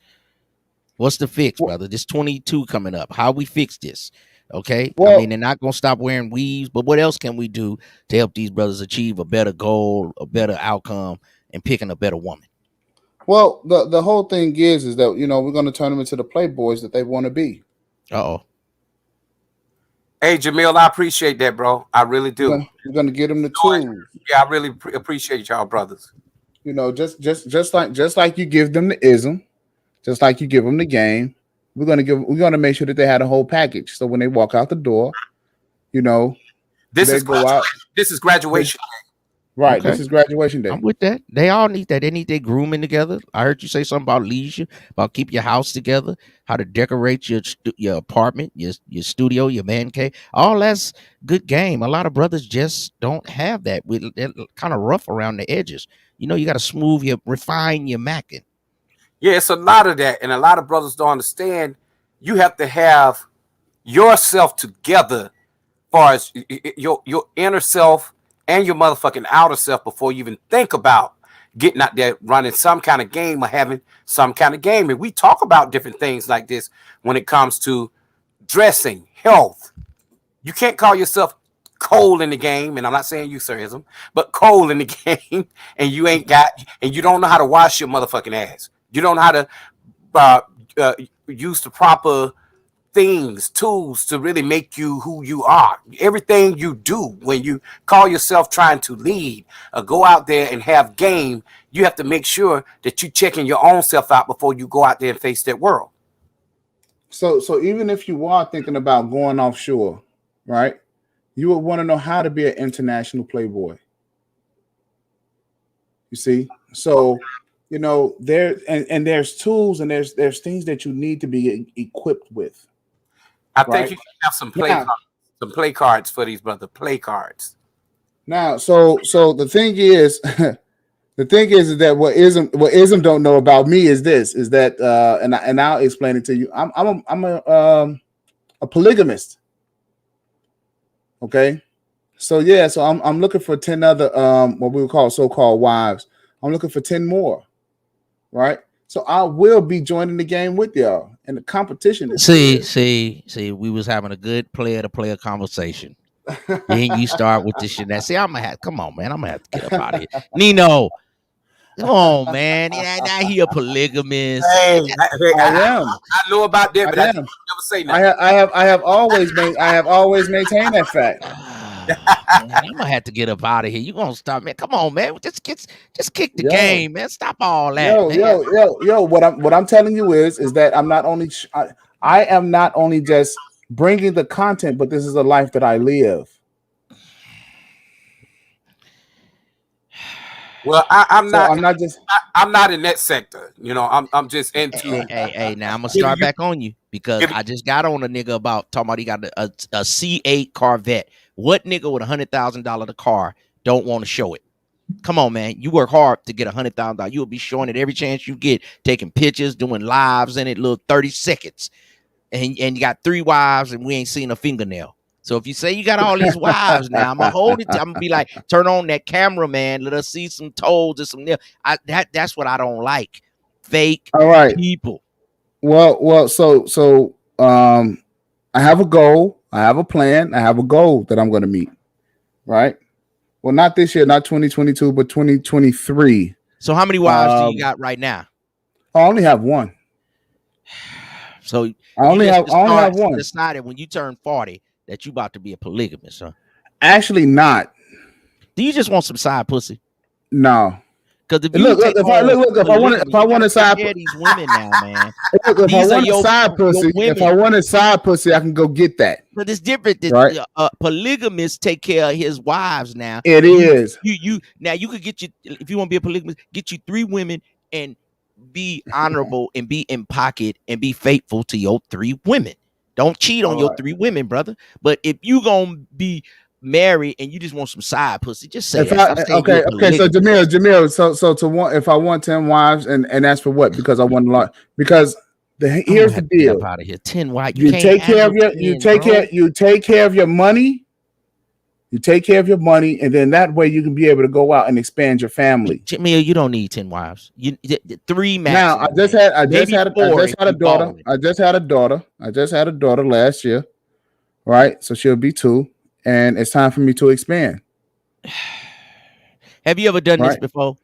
Speaker 3: What's the fix, brother? This 22 coming up. How we fix this? Okay. I mean, they're not gonna stop wearing weaves, but what else can we do to help these brothers achieve a better goal, a better outcome, and picking a better woman?
Speaker 1: Well, the whole thing is that we're gonna turn them into the playboys that they want to be.
Speaker 2: Hey, Jamil, I appreciate that, bro. I really do.
Speaker 1: We're gonna get them the tools.
Speaker 2: Yeah, I really appreciate y'all, brothers.
Speaker 1: Just like you give them the ism, just like you give them the game. We're gonna make sure that they had a whole package. So when they walk out the door,
Speaker 2: this is graduation.
Speaker 1: Right. Okay. This is graduation day.
Speaker 3: I'm with that. They all need that. They need their grooming together. I heard you say something about leisure, about keep your house together, how to decorate your apartment, your studio, your man cave. All that's good game. A lot of brothers just don't have that. They're kind of rough around the edges. You got to refine your macking.
Speaker 2: Yeah, it's a lot of that. And a lot of brothers don't understand. You have to have yourself together as far as your inner self and your motherfucking outer self before you even think about getting out there running some kind of game or having some kind of game. And we talk about different things like this when it comes to dressing, health. You can't call yourself cold in the game, and I'm not saying you, sirism, but cold in the game, and you don't know how to wash your motherfucking ass. You don't know how to use the proper tools to really make you who you are. Everything you do when you call yourself trying to lead or go out there and have game, you have to make sure that you're checking your own self out before you go out there and face that world.
Speaker 1: So even if you are thinking about going offshore, right, you would want to know how to be an international playboy. You see? So there's tools and there's things that you need to be equipped with.
Speaker 2: I think you can have some play cards for these brother play cards.
Speaker 1: Now, so the thing is that what ism don't know about me is that and I'll explain it to you. I'm a polygamist. Okay, so I'm looking for 10 other what we would call so-called wives. I'm looking for 10 more, right? So I will be joining the game with y'all, and the competition is
Speaker 3: see. We was having a good player-to-player conversation. Then you start with this shit. Now, see, come on, man. I'm gonna have to get up out of here. Nino, Come on, man. Now he a polygamist.
Speaker 2: Hey,
Speaker 1: I am.
Speaker 2: I know about that, but I
Speaker 1: I
Speaker 2: didn't
Speaker 1: am.
Speaker 2: never say
Speaker 1: I
Speaker 2: nothing.
Speaker 1: have always maintained that fact.
Speaker 3: Man, I'm gonna have to get up out of here. You gonna stop, man? Come on, man. Just kick the
Speaker 1: Yo.
Speaker 3: game, man. Stop all that, man.
Speaker 1: Yo. What I'm telling you is that I'm not only I am not only just bringing the content, but this is a life that I live.
Speaker 2: Well, I'm
Speaker 1: So
Speaker 2: not.
Speaker 1: I'm not just.
Speaker 2: I'm not in that sector. You know, I'm just into.
Speaker 3: Hey, now I'm gonna
Speaker 2: Give
Speaker 3: start
Speaker 2: you-
Speaker 3: back on you because
Speaker 2: give-
Speaker 3: I just got on a nigga about talking about he got a C8 Corvette. What nigga with $100,000 car don't want to show it? Come on, man. You work hard to get $100,000. You'll be showing it every chance you get, taking pictures, doing lives in it, little 30 seconds. And you got 3 wives and we ain't seen a fingernail. So if you say you got all these wives now, I'm gonna hold it. I'm gonna be like, turn on that camera, man. Let us see some toes and some nails. That's what I don't like. Fake
Speaker 1: All right.
Speaker 3: people.
Speaker 1: Well. So I have a goal. I have a plan. I have a goal that I'm going to meet. Right. Well, not this year, not 2022, but 2023.
Speaker 3: So how many wives do you got right now?
Speaker 1: I only have one.
Speaker 3: So
Speaker 1: I only have one.
Speaker 3: Decided when you turn 40 that you about to be a polygamist, huh?
Speaker 1: Actually, not.
Speaker 3: Do you just want some side pussy?
Speaker 1: No.
Speaker 3: Because if
Speaker 1: I want a side
Speaker 3: these women now, man.
Speaker 1: Look, if I want a side pussy, I can go get that.
Speaker 3: But it's different.
Speaker 1: Right?
Speaker 3: Polygamists take care of his wives now.
Speaker 1: It is.
Speaker 3: You now you could get you, if you want to be a polygamist, get you 3 women and be honorable and be in pocket and be faithful to your 3 women. Don't cheat on your 3 women, brother. But if you gonna be married and you just want some side pussy, just say that.
Speaker 1: Okay. So Jamil. So to want, if I want 10 wives, and that's for what? Because I want a lot. Because here's the deal.
Speaker 3: Out of here, 10 wives.
Speaker 1: You take care of your money. You take care of your money, and then that way you can be able to go out and expand your family.
Speaker 3: Jamil, you don't need 10 wives. You 3 maximum.
Speaker 1: Now I just had a daughter. I just had a daughter last year. Right, so she'll be 2, and it's time for me to expand.
Speaker 3: Have you ever done this before?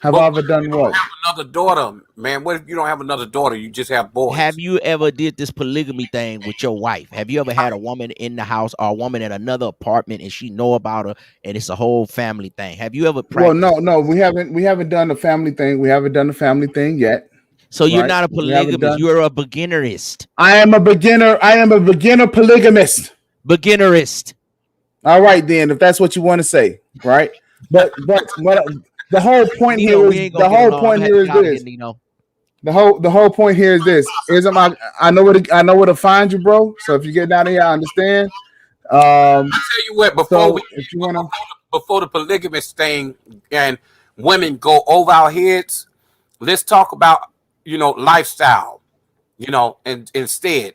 Speaker 1: Have I ever done what?
Speaker 2: Have another daughter, man. What if you don't have another daughter? You just have boys.
Speaker 3: Have you ever did this polygamy thing with your wife? Have you ever had a woman in the house or a woman in another apartment and she know about her and it's a whole family thing? Have you ever practiced?
Speaker 1: Well, no, we haven't done the family thing. We haven't done the family thing yet.
Speaker 3: So you're not a polygamist. You're a beginnerist.
Speaker 1: I am a beginner polygamist.
Speaker 3: Beginnerist.
Speaker 1: All right, then, if that's what you want to say, right? But the whole point here is the whole point here is this. I know where to find you, bro. So if you get down here, I understand.
Speaker 2: I'll tell you what, before the polygamous thing and women go over our heads, let's talk about, lifestyle, and instead,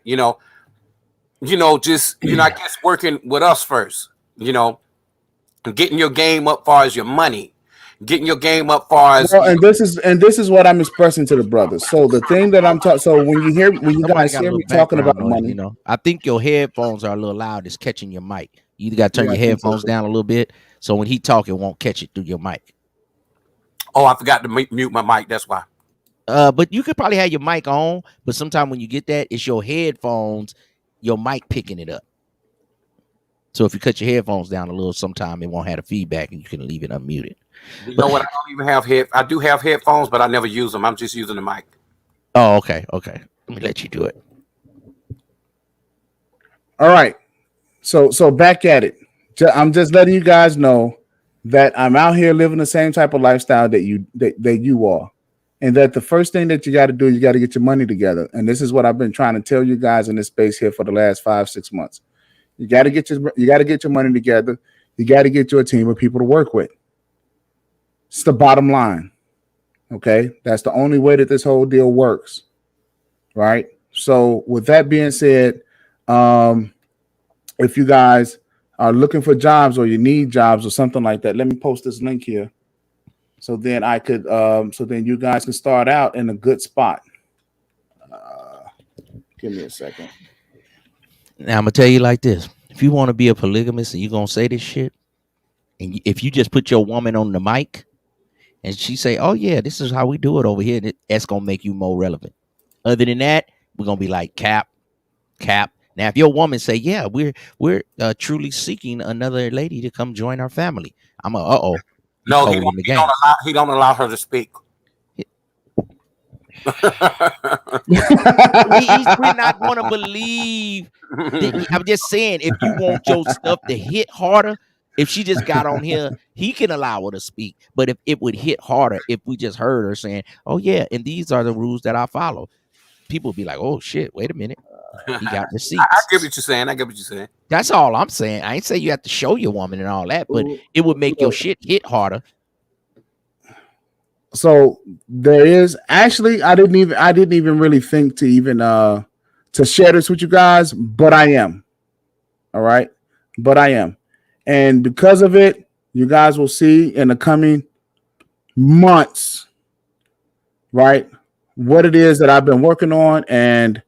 Speaker 2: just, I guess working with us first, getting your game up far as your money, getting your game up far as.
Speaker 1: Well, and this is what I'm expressing to the brothers. So the thing that I'm talking. So when you guys hear me talking about money,
Speaker 3: I think your headphones are a little loud. It's catching your mic. You either got to turn your headphones down a little bit, so when he talk, it won't catch it through your mic.
Speaker 2: Oh, I forgot to mute my mic. That's why.
Speaker 3: But you could probably have your mic on, but sometimes when you get that, it's your headphones, your mic picking it up. So if you cut your headphones down a little, sometime it won't have the feedback and you can leave it unmuted.
Speaker 2: You know what? I don't even have I do have headphones, but I never use them. I'm just using the mic.
Speaker 3: Oh, okay. Let me let you do it.
Speaker 1: All right. So back at it. I'm just letting you guys know that I'm out here living the same type of lifestyle that you are. And that the first thing that you got to do, you got to get your money together. And this is what I've been trying to tell you guys in this space here for the last 5-6 months. You got to get your money together. You got to get your team of people to work with. It's the bottom line. Okay? That's the only way that this whole deal works. Right? So with that being said, if you guys are looking for jobs or you need jobs or something like that, let me post this link here. So then you guys can start out in a good spot. Give me a second.
Speaker 3: Now, I'm going to tell you like this. If you want to be a polygamist and you're going to say this shit, and if you just put your woman on the mic and she say, "Oh yeah, this is how we do it over here," that's gonna make you more relevant. Other than that, we're gonna be like cap. Now, if your woman say, "Yeah, we're truly seeking another lady to come join our family," I'm you
Speaker 2: No,
Speaker 3: cold in the game.
Speaker 2: he don't allow her to speak.
Speaker 3: We're not gonna believe. I'm just saying, if you want your stuff to hit harder, if she just got on here, he can allow her to speak. But if it would hit harder, if we just heard her saying, "Oh yeah, and these are the rules that I follow," people would be like, "Oh shit, wait a minute, he got receipts."
Speaker 2: I get what you're saying.
Speaker 3: That's all I'm saying. I ain't say you have to show your woman and all that, but it would make your shit hit harder.
Speaker 1: So there is actually I didn't even really think to even to share this with you guys, but I am. All right. But I am. And because of it, you guys will see in the coming months, right, what it is that I've been working on and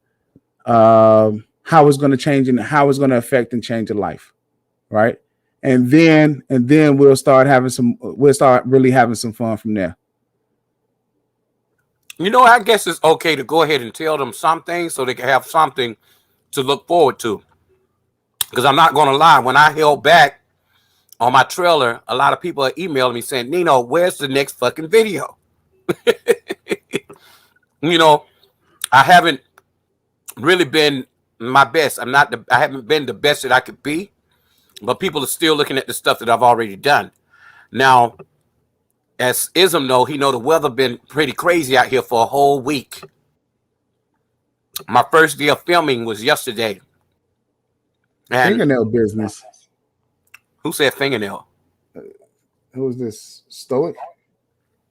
Speaker 1: how it's going to change and how it's going to affect and change your life. Right. And then we'll start really having some fun from there.
Speaker 2: You know, I guess it's okay to go ahead and tell them something so they can have something to look forward to. Because I'm not going to lie, when I held back on my trailer, a lot of people are emailing me saying, "Nino, where's the next fucking video?" You know, I haven't really been my best. I haven't been the best that I could be, but people are still looking at the stuff that I've already done. Now, as Ism know, he know the weather been pretty crazy out here for a whole week. My first day of filming was yesterday. And
Speaker 1: fingernail business.
Speaker 2: Who said fingernail?
Speaker 1: Who is this? Stoic?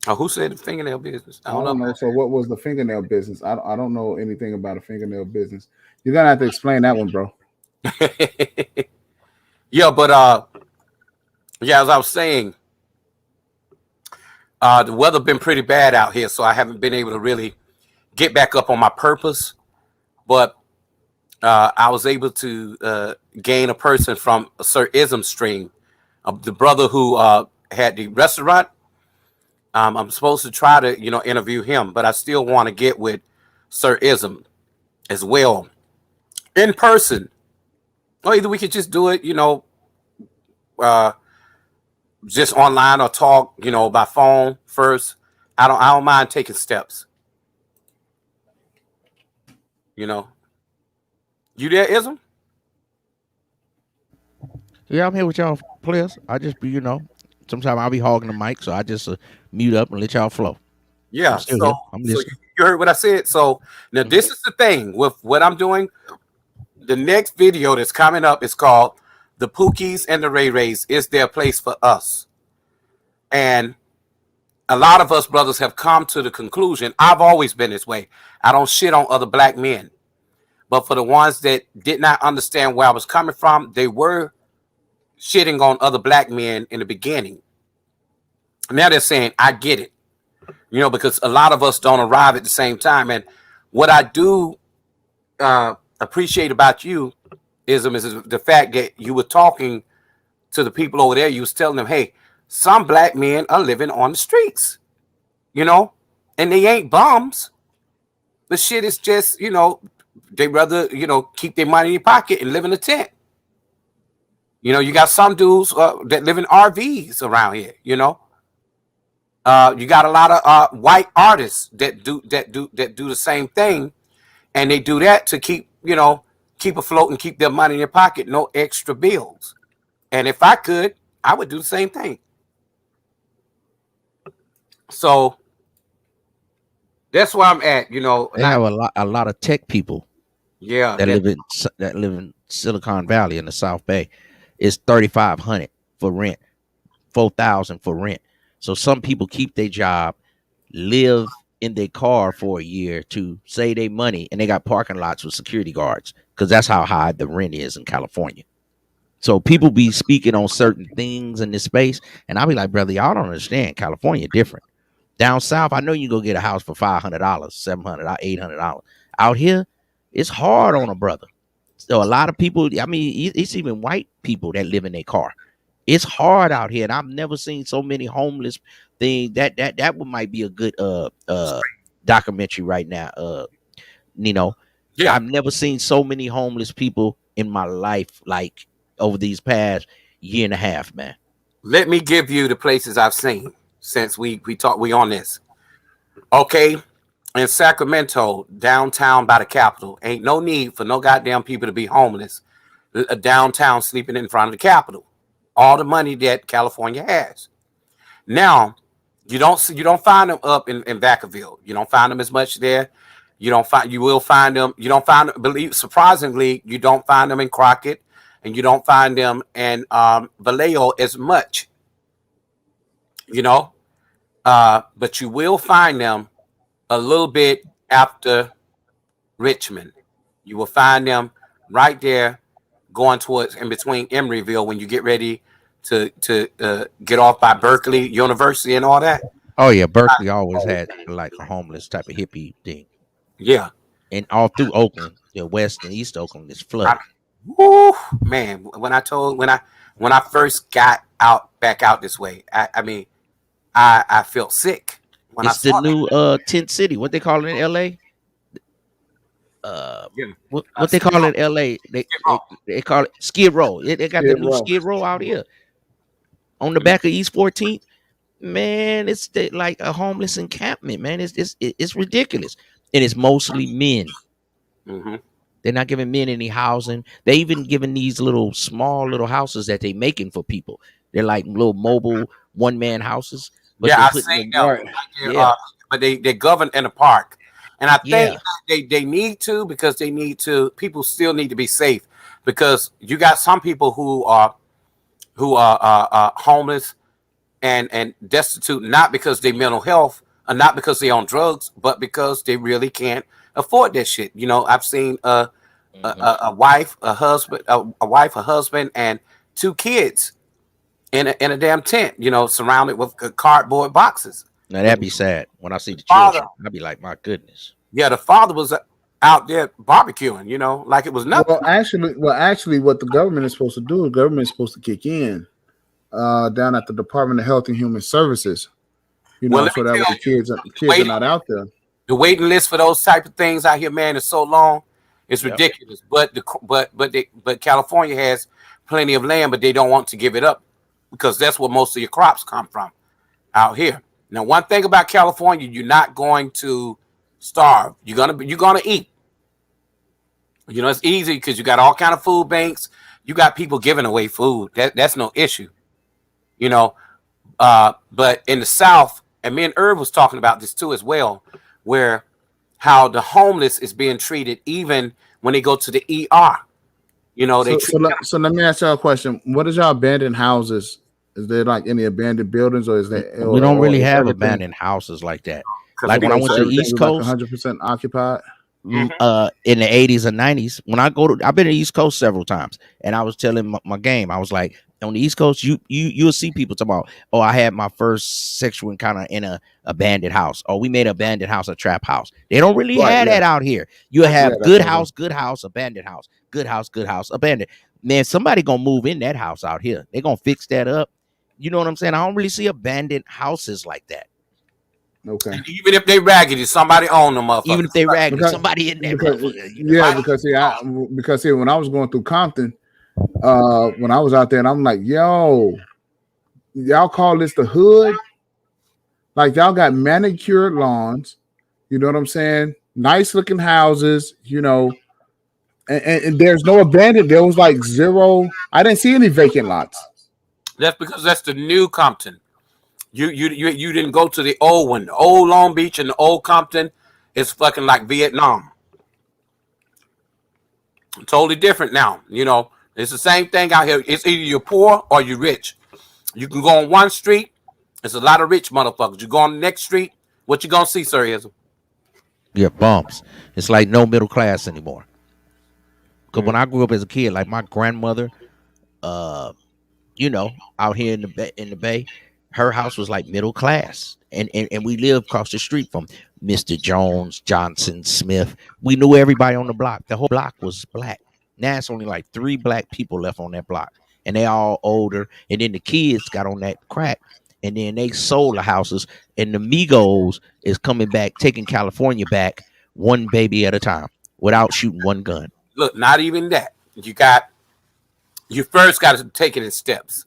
Speaker 2: Oh, who said the fingernail business?
Speaker 1: I don't know. So what was the fingernail business? I don't know anything about a fingernail business. You're gonna have to explain that one, bro.
Speaker 2: Yeah, but yeah, as I was saying, the weather been pretty bad out here, so I haven't been able to really get back up on my purpose. But I was able to gain a person from Sir Ism's stream, the brother who had the restaurant. I'm supposed to try to, interview him, but I still want to get with Sir Ism as well in person. Or either we could just do it, just online or talk, by phone first. I don't mind taking steps. You there, Ism?
Speaker 3: Yeah, I'm here with y'all players. I just be, sometimes I'll be hogging the mic, so I just mute up and let y'all flow.
Speaker 2: Yeah. So you heard what I said. So now this is the thing with what I'm doing. The next video that's coming up is called "The Pookies and the Ray Rays. Is There a Place for Us?" And a lot of us brothers have come to the conclusion. I've always been this way. I don't shit on other black men. But for the ones that did not understand where I was coming from, they were shitting on other black men in the beginning. Now they're saying, I get it. Because a lot of us don't arrive at the same time. And what I do appreciate about you, Ism, is the fact that you were talking to the people over there. You was telling them, hey, some black men are living on the streets, and they ain't bums. The shit is just, they rather, keep their money in their pocket and live in a tent. You got some dudes that live in RVs around here, You got a lot of white artists that do the same thing, and they do that to keep afloat and keep their money in their pocket, no extra bills. And if I could, I would do the same thing. So that's where I'm at,
Speaker 3: They have a lot of tech people.
Speaker 2: Yeah,
Speaker 3: that live in Silicon Valley in the South Bay. It's $3,500 for rent, $4,000 for rent. So some people keep their job, live in their car for a year to save their money, and they got parking lots with security guards because that's how high the rent is in California. So people be speaking on certain things in this space, and I'll be like, brother, y'all don't understand. California different. Down south, I know you can go get a house for $500, $700, $800. Out here, it's hard on a brother. So a lot of people, I mean, it's even white people that live in their car. It's hard out here, and I've never seen so many homeless things. That one might be a good documentary right now. Nino,
Speaker 2: Yeah.
Speaker 3: I've never seen so many homeless people in my life like over these past year and a half, man.
Speaker 2: Let me give you the places I've seen since we on this. Okay. In Sacramento, downtown by the Capitol, ain't no need for no goddamn people to be homeless downtown sleeping in front of the Capitol. All the money that California has. Now, you don't find them up in Vacaville. You don't find them as much there. You will find them. You don't find surprisingly, you don't find them in Crockett, and you don't find them in Vallejo as much. But you will find them a little bit after Richmond. You will find them right there going towards in between Emeryville when you get ready to get off by Berkeley University and all that.
Speaker 3: Oh yeah, Berkeley always had like a homeless type of hippie thing.
Speaker 2: Yeah.
Speaker 3: And all through Oakland, West and East Oakland is flooded.
Speaker 2: Woo, man, when I first got back out this way, I felt sick. When
Speaker 3: It's the new tent city. What they call it in LA? What they call it in LA? They call it Skid Row. They got the new Skid Row out here on the back of East 14th. Man, it's like a homeless encampment. Man, it's ridiculous, and it's mostly men.
Speaker 2: Mm-hmm.
Speaker 3: They're not giving men any housing. They even giving these small little houses that they making for people. They're like little mobile one-man houses. But
Speaker 2: yeah, I've seen them. Yeah. But they govern in a park. And I think they need to, because people still need to be safe, because you got some people who are homeless and destitute, not because they mental health or not because they on drugs, but because they really can't afford that shit. I've seen a wife, a husband, and 2 kids in a damn tent, surrounded with cardboard boxes.
Speaker 3: Now that'd be sad when I see the children. I'd be like, my goodness.
Speaker 2: Yeah, the father was out there barbecuing, like it was nothing.
Speaker 1: Well, actually, what the government is supposed to do, the government is supposed to kick in down at the Department of Health and Human Services, so that way the kids are not out there.
Speaker 2: The waiting list for those type of things out here, man, is so long, it's ridiculous. But California has plenty of land, but they don't want to give it up because that's where most of your crops come from out here. Now, one thing about California, you're not going to starve. You're gonna eat. It's easy because you got all kind of food banks. You got people giving away food. That's no issue. But in the South, and me and Irv was talking about this too as well, where how the homeless is being treated even when they go to the ER.
Speaker 1: So let me ask y'all a question. What is y'all abandoned houses? Is there like any abandoned buildings, or is there?
Speaker 3: We don't really have abandoned houses like that. Like when I went to the East Coast,
Speaker 1: 100% occupied.
Speaker 3: In the 80s and 90s, when I've been to the East Coast several times, and I was telling my game, I was like, on the East Coast, you'll see people talking about, oh, I had my first sexual encounter in a abandoned house. Oh, we made an abandoned house a trap house. They don't really have that out here. You'll have good house, abandoned house, good house, abandoned. Man, somebody gonna move in that house out here. They're gonna fix that up. You know what I'm saying? I don't really see abandoned houses like that.
Speaker 1: Okay.
Speaker 2: And even if they raggedy, somebody own them up.
Speaker 3: Even if they raggedy, somebody in there.
Speaker 1: Because when I was going through Compton, when I was out there, and I'm like, yo, y'all call this the hood? Like, y'all got manicured lawns, you know what I'm saying? Nice looking houses, and there's no abandoned. There was like zero. I didn't see any vacant lots.
Speaker 2: That's because that's the new Compton. You didn't go to the old one. The old Long Beach and the old Compton is fucking like Vietnam. Totally different now. It's the same thing out here. It's either you're poor or you're rich. You can go on one street. There's a lot of rich motherfuckers. You go on the next street. What you gonna see, sir? Is
Speaker 3: bumps. It's like no middle class anymore. Because when I grew up as a kid, like my grandmother, out here in the Bay, her house was like middle class, and we lived across the street from Mr. Jones, Johnson, Smith. We knew everybody on the block. The whole block was black. Now it's only like 3 black people left on that block, and they all older, and then the kids got on that crack, and then they sold the houses, and the Migos is coming back, taking California back one baby at a time without shooting one gun.
Speaker 2: Look, not even that. You first got to take it in steps.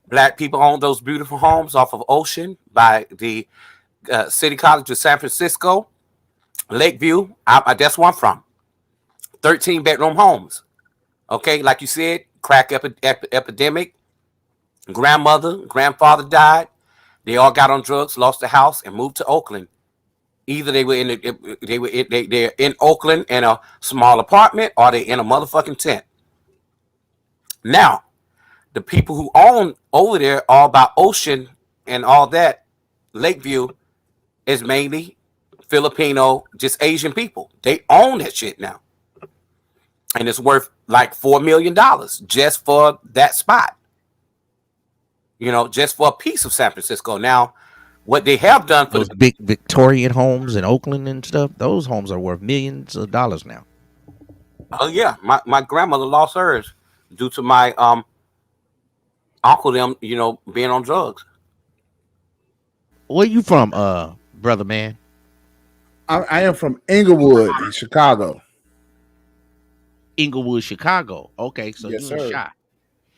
Speaker 2: Black people own those beautiful homes off of Ocean by the City College of San Francisco, Lakeview. That's where I'm from. 13-bedroom homes. Okay, like you said, crack epidemic. Grandfather died. They all got on drugs, lost the house, and moved to Oakland. Either they're in Oakland in a small apartment, or they in a motherfucking tent. Now, the people who own over there, all about Ocean and all that, Lakeview, is mainly Filipino, just Asian people. They own that shit now. And it's worth like $4 million just for that spot. Just for a piece of San Francisco. Now, what they have done for
Speaker 3: those big Victorian homes in Oakland and stuff, those homes are worth millions of dollars now.
Speaker 2: Oh yeah, my grandmother lost hers due to my uncle them, being on drugs.
Speaker 3: Where you from, brother man?
Speaker 1: I am from Inglewood in Chicago.
Speaker 3: Inglewood, Chicago. Okay, so
Speaker 1: Yes,
Speaker 3: you in
Speaker 1: sir.
Speaker 3: Chi.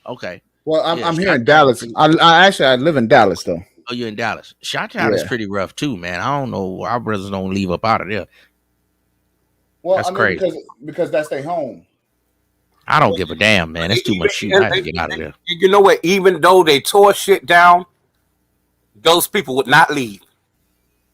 Speaker 3: Okay.
Speaker 1: Well, I'm here in Dallas. I live in Dallas though.
Speaker 3: Oh, you're in Dallas. Chi-town is pretty rough too, man. I don't know. Our brothers don't leave up out of there.
Speaker 1: Well,
Speaker 3: that's crazy.
Speaker 1: Because that's their home.
Speaker 3: I don't give a damn, man. That's too much shit. I have to get out of there.
Speaker 2: You know what? Even though they tore shit down, those people would not leave.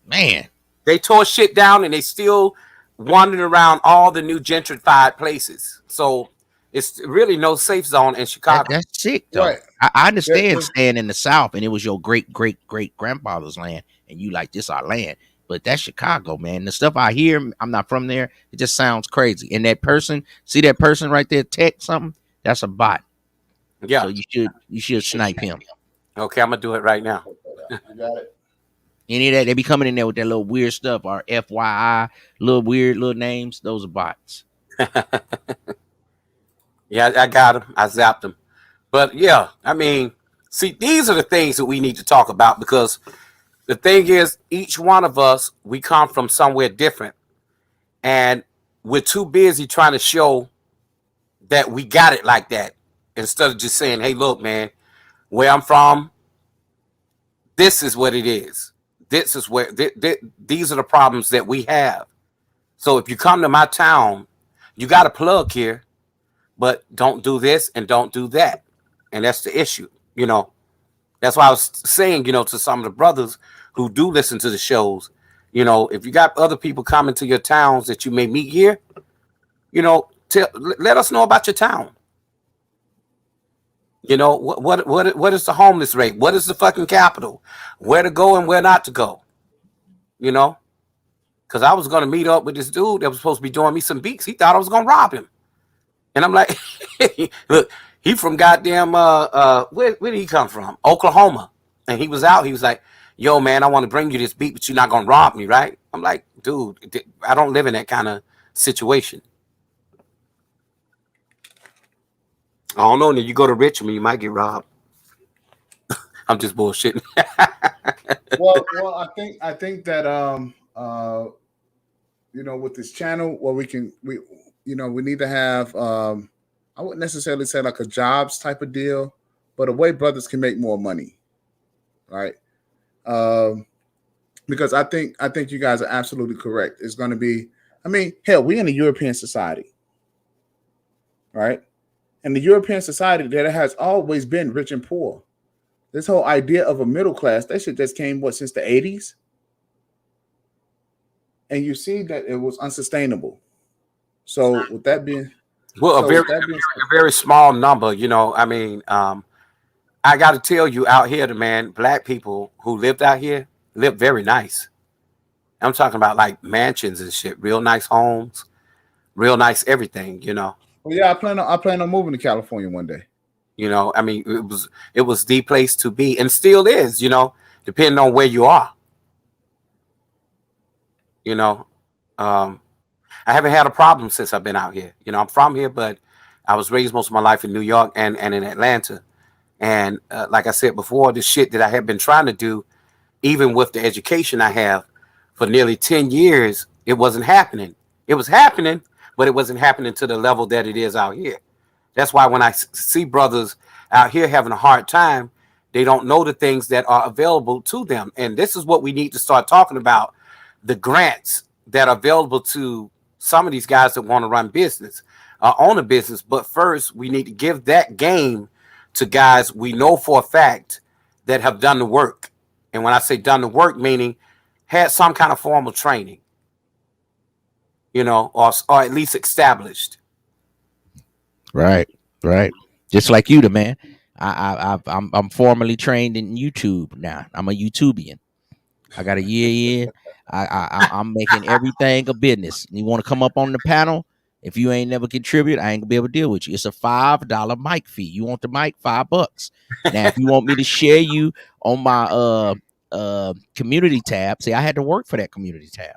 Speaker 3: Man,
Speaker 2: they tore shit down and they still wandering around all the new gentrified places. So it's really no safe zone in Chicago.
Speaker 3: That's sick, though. Right. I understand staying in the South and it was your great grandfather's land, and you like, this our land. But that's Chicago, man. The stuff I hear, I'm not from there. It just sounds crazy. And that person, see that person right there, text something? That's a bot.
Speaker 2: Yeah.
Speaker 3: So you should snipe him.
Speaker 2: Okay, I'm gonna do it right now.
Speaker 1: You got it.
Speaker 3: Any of that, they be coming in there with that little weird stuff or FYI, little weird little names. Those are bots.
Speaker 2: Yeah, I got them. I zapped them. But yeah, I mean, see, these are the things that we need to talk about, because the thing is, each one of us, we come from somewhere different, and we're too busy trying to show that we got it like that, instead of just saying, hey, look, man, where I'm from, this is what it is. This is where these are the problems that we have. So if you come to my town, you got a plug here, but don't do this and don't do that. And that's the issue, That's why I was saying, to some of the brothers who do listen to the shows, if you got other people coming to your towns that you may meet here, let us know about your town. What is the homeless rate? What is the fucking capital? Where to go and where not to go? Because I was going to meet up with this dude that was supposed to be doing me some beats. He thought I was going to rob him. And I'm like, look, he from goddamn, where did he come from? Oklahoma. And he was out. He was like, yo, man, I want to bring you this beat, but you're not going to rob me, right? I'm like, dude, I don't live in that kind of situation. I don't know. Then you go to Richmond, you might get robbed. I'm just bullshitting.
Speaker 1: well, I think that with this channel, we need to have I wouldn't necessarily say like a jobs type of deal, but a way brothers can make more money, right? Because I think you guys are absolutely correct. It's going to be, hell, we're in a European society, right? And the European society, there has always been rich and poor. This whole idea of a middle class, that shit just came, since the 80s? And you see that it was unsustainable. So with that being...
Speaker 2: Well, a very small number, I got to tell you, out here, black people who lived out here lived very nice. I'm talking about like mansions and shit, real nice homes, real nice everything, Well,
Speaker 1: yeah, I plan on moving to California one day.
Speaker 2: It was the place to be, and still is, depending on where you are. I haven't had a problem since I've been out here. I'm from here, but I was raised most of my life in New York and in Atlanta. And like I said before, the shit that I have been trying to do, even with the education I have for nearly 10 years, it wasn't happening. It was happening, but it wasn't happening to the level that it is out here. That's why when I see brothers out here having a hard time, they don't know the things that are available to them. And this is what we need to start talking about, the grants that are available to some of these guys that want to run business, own a business. But first, we need to give that game to guys we know for a fact that have done the work. And when I say done the work, meaning had some kind of formal training, you know, or at least established.
Speaker 3: Right. Just like you, the man. I'm formally trained in YouTube now. I'm a YouTubian. I got a year in. I'm making everything a business. You want to come up on the panel? If you ain't never contribute, I ain't gonna be able to deal with you. It's a $5 mic fee. You want the mic? $5. Now, if you want me to share you on my community tab, see, I had to work for that community tab.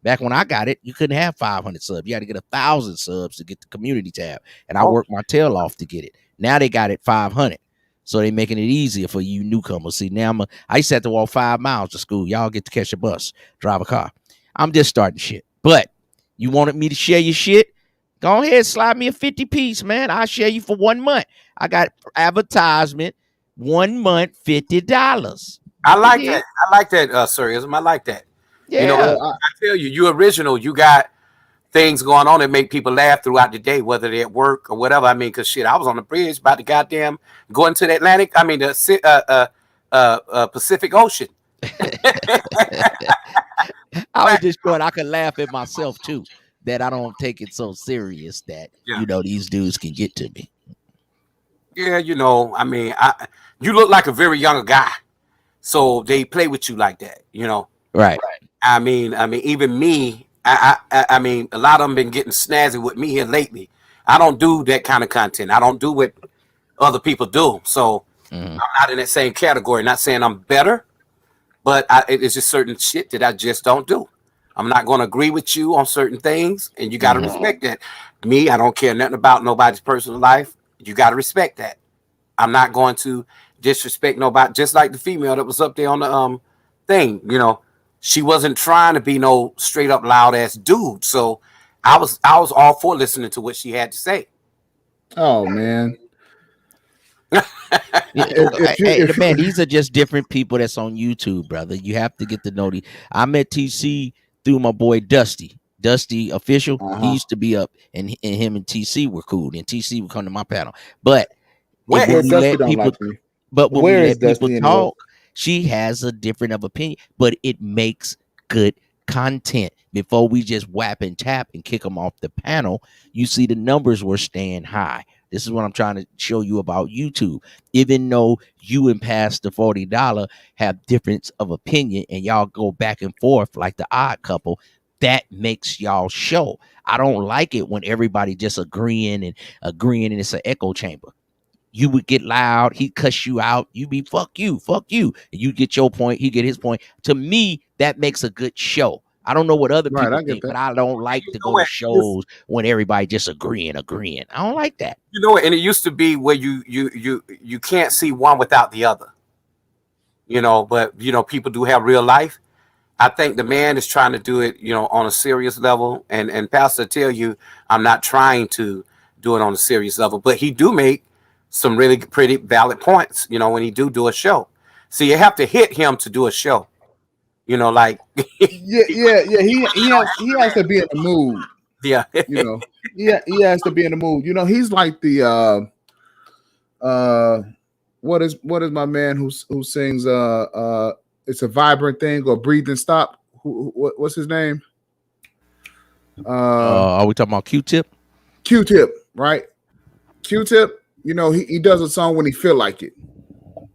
Speaker 3: Back when I got it, you couldn't have 500 subs. You had to get 1,000 subs to get the community tab, and I worked my tail off to get it. Now they got it 500, so they making it easier for you newcomers. See, now I used to have to walk 5 miles to school. Y'all get to catch a bus, drive a car. I'm just starting shit. But you wanted me to share your shit? Go ahead, slide me a 50 piece, man. I'll share you for 1 month. I got advertisement, 1 month, $50.
Speaker 2: I like that. I like that, Sirism. I like that.
Speaker 3: Yeah.
Speaker 2: You know, I tell you, you're original. You got things going on that make people laugh throughout the day, whether they're at work or whatever. I mean, because shit, I was on the bridge about to goddamn go into the Atlantic. I mean, the Pacific Ocean.
Speaker 3: I was just going, I could laugh at myself too, that I don't take it so serious that, you know, these dudes can get to me.
Speaker 2: Yeah, you know, I mean, you look like a very young guy. So they play with you like that, you know.
Speaker 3: Right.
Speaker 2: I mean, even me, I mean, a lot of them been getting snazzy with me here lately. I don't do that kind of content. I don't do what other people do. So I'm not in that same category. Not saying I'm better, but it's just certain shit that I just don't do. I'm not going to agree with you on certain things, and you got to respect that. Me, I don't care nothing about nobody's personal life. You got to respect that. I'm not going to disrespect nobody, just like the female that was up there on the thing, you know. She wasn't trying to be no straight up loud ass dude. So I was all for listening to what she had to say.
Speaker 1: Oh man.
Speaker 3: Man, these are just different people that's on YouTube, brother. You have to get to know the. I met TC through my boy Dusty Official. He used to be up, and him and TC were cool, and TC would come to my panel. But when we let people, when we let people talk, she has a different of opinion, but it makes good content. Before we just whap and tap and kick them off the panel, you see the numbers were staying high. This is what I'm trying to show you about YouTube. Even though you and Pastor $40 have difference of opinion and y'all go back and forth like the Odd Couple, that makes y'all show. I don't like it when everybody just agreeing and it's an echo chamber. You would get loud, he cuss you out, you be fuck you, and you get your point, he get his point. To me, that makes a good show. I don't know what other people think, but I don't like to go to shows when everybody just agreeing. I don't like that.
Speaker 2: You know, and it used to be where you can't see one without the other. You know, but you know, people do have real life. I think the man is trying to do it, you know, on a serious level. And Pastor tell you, I'm not trying to do it on a serious level, but he do make some really pretty valid points, you know, when he do a show. So you have to hit him to do a show. You know, like
Speaker 1: He has to be in the mood.
Speaker 2: Yeah.
Speaker 1: You know, he has to be in the mood. You know, he's like the what is my man who sings it's a vibrant thing or breathe and stop. What's his name?
Speaker 3: Are we talking about Q-Tip?
Speaker 1: Q-Tip, right? Q-Tip, you know, he does a song when he feel like it.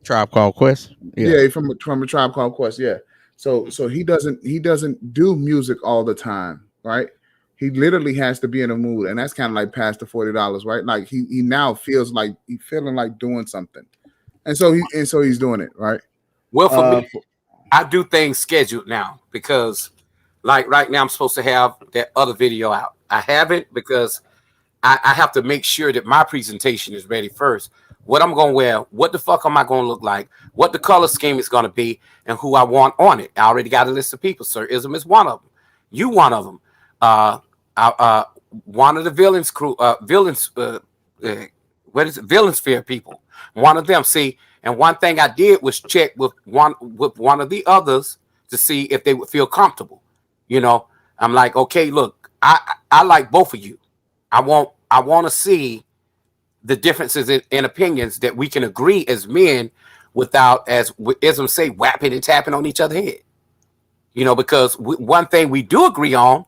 Speaker 3: Tribe Called Quest.
Speaker 1: Yeah, from a Tribe Called Quest, yeah. So he doesn't do music all the time, right? He literally has to be in a mood, and that's kind of like past the $40, right? Like he now feels like he's feeling like doing something, and so he's doing it, right?
Speaker 2: Well, for me, I do things scheduled now because, like right now, I'm supposed to have that other video out. I have it because I have to make sure that my presentation is ready first. What I'm going to wear, what the fuck am I going to look like, what the color scheme is going to be, and who I want on it. I already got a list of people. Sir Ism is one of them. You one of them. One of the villains crew, what is it? Villain sphere people. One of them. See, and one thing I did was check with one of the others to see if they would feel comfortable. You know, I'm like, okay, look, I like both of you. I want to see the differences in opinions that we can agree as men without, as Ism say, whapping and tapping on each other's head. You know, because one thing we do agree on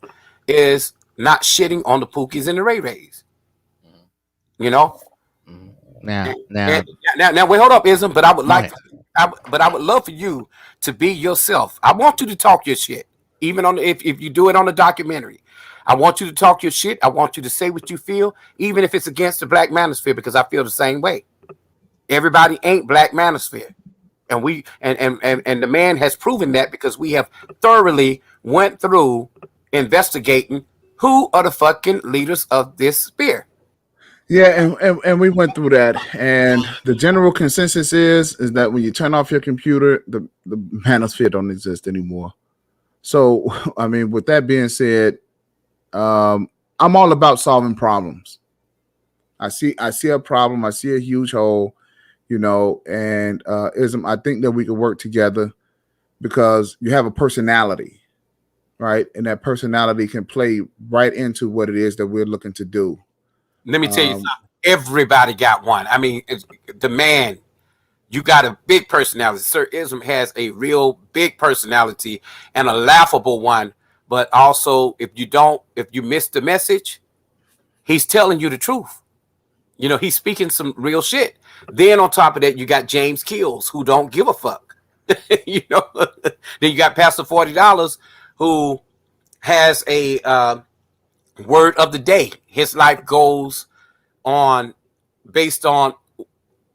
Speaker 2: is not shitting on the Pookies and the Ray Rays. You know. Now, wait, hold up, Ism. But I would like, but I would love for you to be yourself. I want you to talk your shit, even on if you do it on a documentary. I want you to talk your shit. I want you to say what you feel, even if it's against the Black Manosphere, because I feel the same way. Everybody ain't Black Manosphere. And we and the man has proven that, because we have thoroughly went through investigating who are the fucking leaders of this sphere.
Speaker 1: Yeah, and we went through that, and the general consensus is that when you turn off your computer, the manosphere don't exist anymore. So, I mean, with that being said, I'm all about solving problems. I see a problem, I see a huge hole, you know, and Ism, I think that we could work together because you have a personality, right? And that personality can play right into what it is that we're looking to do.
Speaker 2: Let me tell you something. Everybody got one. I mean, the man, you got a big personality. Sir Ism has a real big personality and a laughable one. But also, if you miss the message, he's telling you the truth. You know, he's speaking some real shit. Then on top of that, you got James Kills, who don't give a fuck. You know, then you got Pastor $40, who has a word of the day. His life goes on based on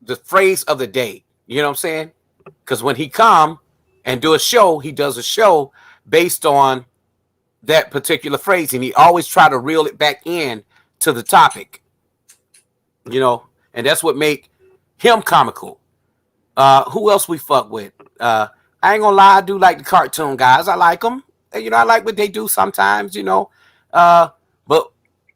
Speaker 2: the phrase of the day. You know what I'm saying? Because when he come and do a show, he does a show based on that particular phrase, and he always try to reel it back in to the topic. You know, and that's what make him comical. Who else we fuck with? I ain't gonna lie, I do like the cartoon guys. I like them. You know, I like what they do sometimes. You know, but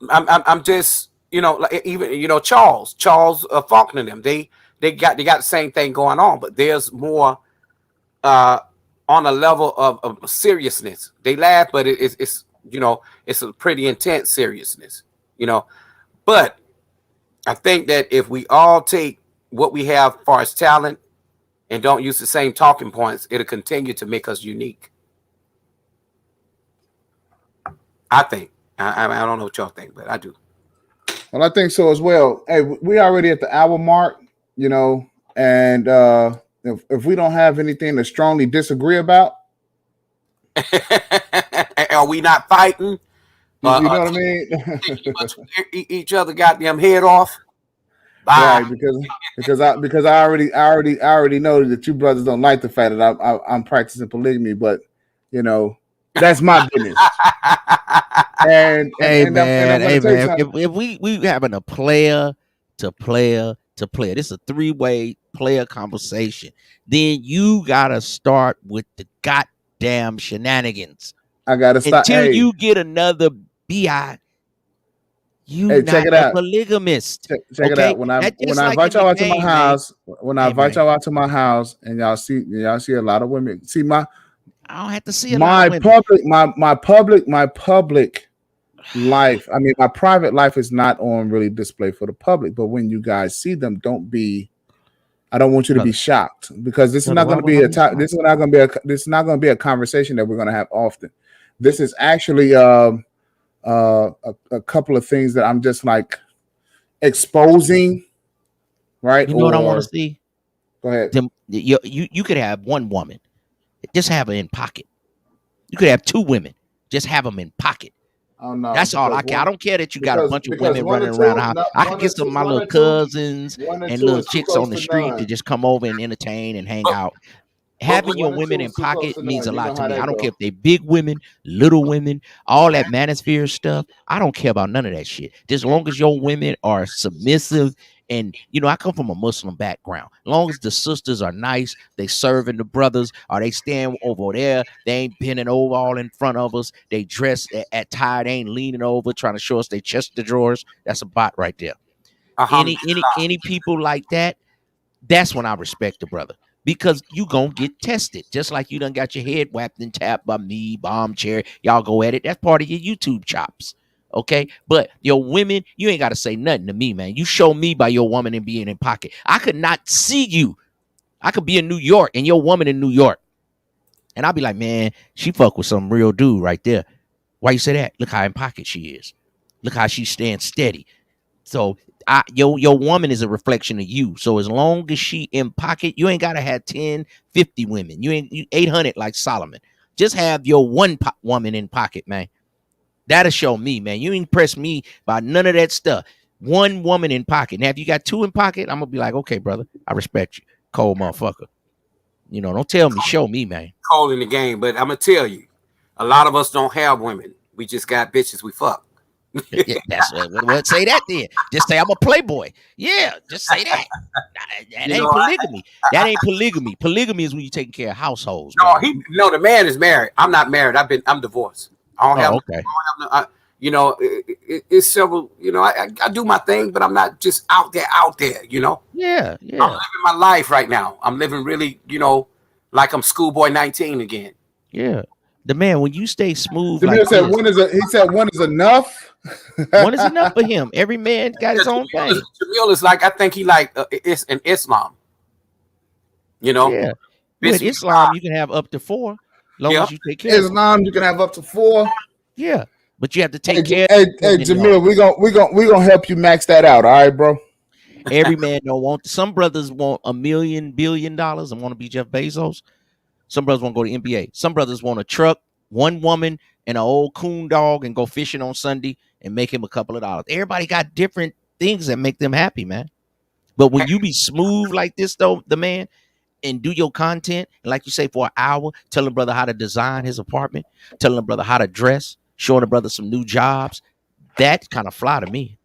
Speaker 2: I'm just, you know, like even, you know, Charles Faulkner and them, they got the same thing going on, but there's more on a level of seriousness. They laugh, but it's you know, it's a pretty intense seriousness, you know. But I think that if we all take what we have as far as talent and don't use the same talking points, it'll continue to make us unique. I think. I don't know what y'all think, but I do.
Speaker 1: Well, I think so as well. Hey, we already at the hour mark, you know, and if we don't have anything to strongly disagree about,
Speaker 2: are we not fighting?
Speaker 1: You know what I mean?
Speaker 2: Each other goddamn head off. Bye.
Speaker 1: Right, because I already know that you brothers don't like the fact that I'm practicing polygamy, but you know, that's my business. And
Speaker 3: hey man, if we having a player to player, this is a three-way player conversation, then you gotta start with the goddamn shenanigans.
Speaker 1: I gotta stop
Speaker 3: until you get another BI. You
Speaker 1: hey,
Speaker 3: not
Speaker 1: check it
Speaker 3: a
Speaker 1: out.
Speaker 3: polygamist.
Speaker 1: Check it out. When I invite y'all out to my house, y'all out to my house, and y'all see a lot of women. See I
Speaker 3: don't have to see a lot of
Speaker 1: women. My public life. I mean, my private life is not on really display for the public. But when you guys see them, I don't want you to be shocked, because this is not going to be this is not going to be a conversation that we're going to have often. This is actually a couple of things that I'm just like exposing, right?
Speaker 3: You know what I want to see?
Speaker 1: Go ahead.
Speaker 3: You could have one woman, just have her in pocket. You could have two women, just have them in pocket.
Speaker 1: Oh, no,
Speaker 3: that's all I care. I don't care that you got a bunch of women running around the house. I can get some of my little cousins and little chicks on the street to just come over and entertain and hang having your
Speaker 1: One or
Speaker 3: women
Speaker 1: two
Speaker 3: in
Speaker 1: is too close
Speaker 3: pocket
Speaker 1: to
Speaker 3: means
Speaker 1: none.
Speaker 3: a
Speaker 1: You know
Speaker 3: lot to
Speaker 1: how
Speaker 3: me. I
Speaker 1: that
Speaker 3: don't care
Speaker 1: go.
Speaker 3: if they big women, little women, all that manosphere stuff. I don't care about none of that shit. Just as long as your women are submissive, and I come from a Muslim background. As long as the sisters are nice, they serving the brothers, or they stand over there, they ain't bending over all in front of us. They dress at tired, they ain't leaning over trying to show us their chest of drawers. That's a bot right there. Any people like that, that's when I respect the brother. Because you gonna get tested. Just like you done got your head whacked and tapped by me, bomb chair. Y'all go at it. That's part of your YouTube chops. Okay. But your women, you ain't gotta say nothing to me, man. You show me by your woman and being in pocket. I could not see you. I could be in New York and your woman in New York. And I'll be like, man, she fuck with some real dude right there. Why you say that? Look how in pocket she is. Look how she stands steady. So your woman is a reflection of you. So as long as she in pocket, you ain't gotta have 10, 50 women. You 800 like Solomon. Just have your one woman in pocket, man. That'll show me, man. You ain't impress me by none of that stuff. One woman in pocket. Now, if you got two in pocket, I'm gonna be like, okay, brother, I respect you, cold motherfucker. Don't tell me, show me, man.
Speaker 2: Cold in the game, but I'm gonna tell you, a lot of us don't have women. We just got bitches we fuck.
Speaker 3: Yeah, that's what say that then. Just say I'm a playboy. Yeah, just say that. That ain't polygamy. That ain't polygamy. Polygamy is when you're taking care of households.
Speaker 2: No, the man is married. I'm not married. I'm divorced. I don't have.
Speaker 3: Okay.
Speaker 2: It's several. I do my thing, but I'm not just out there.
Speaker 3: Yeah.
Speaker 2: I'm living my life right now. I'm living really, like I'm schoolboy 19 again.
Speaker 3: Yeah. The man, when you stay smooth
Speaker 1: Jamil
Speaker 3: like
Speaker 1: said
Speaker 3: this,
Speaker 1: he said one is enough.
Speaker 3: one is enough for him. Every man got his own thing.
Speaker 2: Jamil is like, I think he like it's in Islam.
Speaker 3: Yeah. With Islam, you can have up to 4, long as you take care.
Speaker 1: Islam, you can have up to 4.
Speaker 3: Yeah, but you have to take care.
Speaker 1: Hey, Jamil, we gonna help you max that out. All right, bro.
Speaker 3: Every man don't want. Some brothers want $1 million, $1 billion and want to be Jeff Bezos. Some brothers want to go to NBA. Some brothers want a truck, one woman, and an old coon dog and go fishing on Sunday and make him a couple of dollars. Everybody got different things that make them happy, man. But when you be smooth like this, though, the man, and do your content, and like you say, for an hour, telling brother how to design his apartment, telling the brother how to dress, showing the brother some new jobs, that kind of fly to me.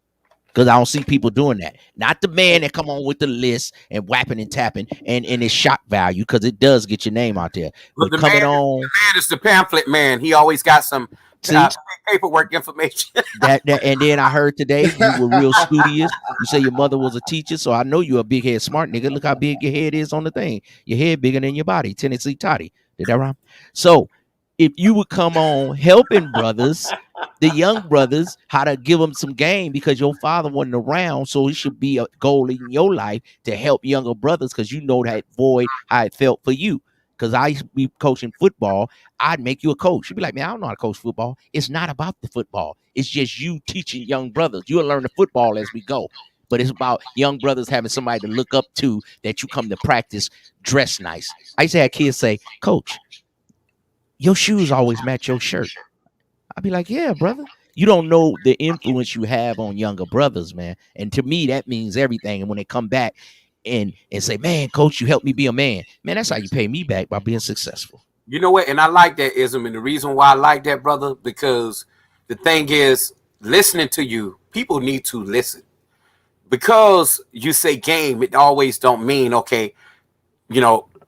Speaker 3: Because I don't see people doing that. Not the man that come on with the list and whapping and tapping and it's shock value, because it does get your name out there. But
Speaker 2: the
Speaker 3: coming
Speaker 2: man is the pamphlet man. He always got some paperwork information.
Speaker 3: And then I heard today you were real studious. You say your mother was a teacher, so I know you're a big head smart nigga. Look how big your head is on the thing. Your head bigger than your body. Tennessee Toddy. Did that rhyme? So if you would come on helping brothers, the young brothers, how to give them some game, because your father wasn't around, so it should be a goal in your life to help younger brothers, because you know that void, how it felt for you. Because I used to be coaching football, I'd make you a coach. You'd be like, man, I don't know how to coach football. It's not about the football. It's just you teaching young brothers. You'll learn the football as we go. But it's about young brothers having somebody to look up to, that you come to practice, dress nice. I used to have kids say, coach, your shoes always match your shirt. I'd be like, yeah, brother. You don't know the influence you have on younger brothers, man. And to me, that means everything. And when they come back and say, man, coach, you helped me be a man. Man, that's how you pay me back, by being successful.
Speaker 2: You know what? And I like that, Ism. And the reason why I like that, brother, because the thing is, listening to you, people need to listen. Because you say game, it always don't mean, okay,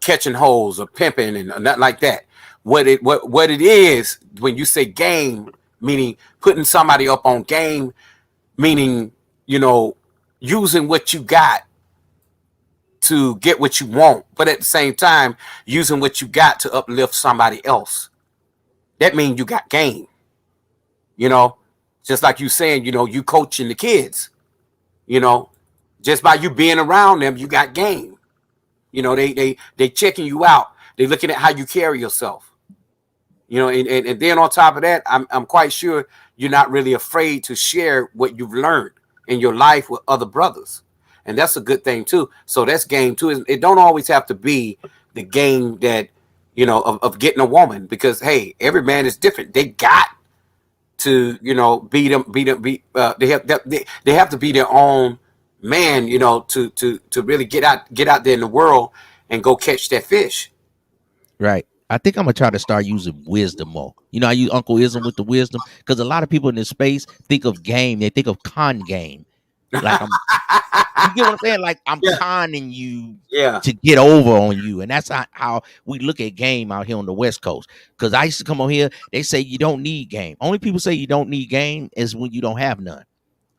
Speaker 2: catching holes or pimping and nothing like that. What it is, when you say game, meaning putting somebody up on game, meaning, using what you got to get what you want, but at the same time, using what you got to uplift somebody else. That means you got game. Just like you saying, you coaching the kids, just by you being around them, you got game. They checking you out. They looking at how you carry yourself. And then on top of that, I'm quite sure you're not really afraid to share what you've learned in your life with other brothers. And that's a good thing too. So that's game too. It don't always have to be the game that, of getting a woman, because hey, every man is different. They got to, they have to be their own man, to really get out there in the world and go catch that fish.
Speaker 3: Right. I think I'm gonna try to start using wisdom more. You know, I use Uncle Ism with the wisdom because a lot of people in this space think of game. They think of con game. Like you get what I'm saying? Like I'm
Speaker 2: Yeah.
Speaker 3: conning you
Speaker 2: Yeah.
Speaker 3: to get over on you, and that's how we look at game out here on the West Coast. Because I used to come on here, they say you don't need game. Only people say you don't need game is when you don't have none.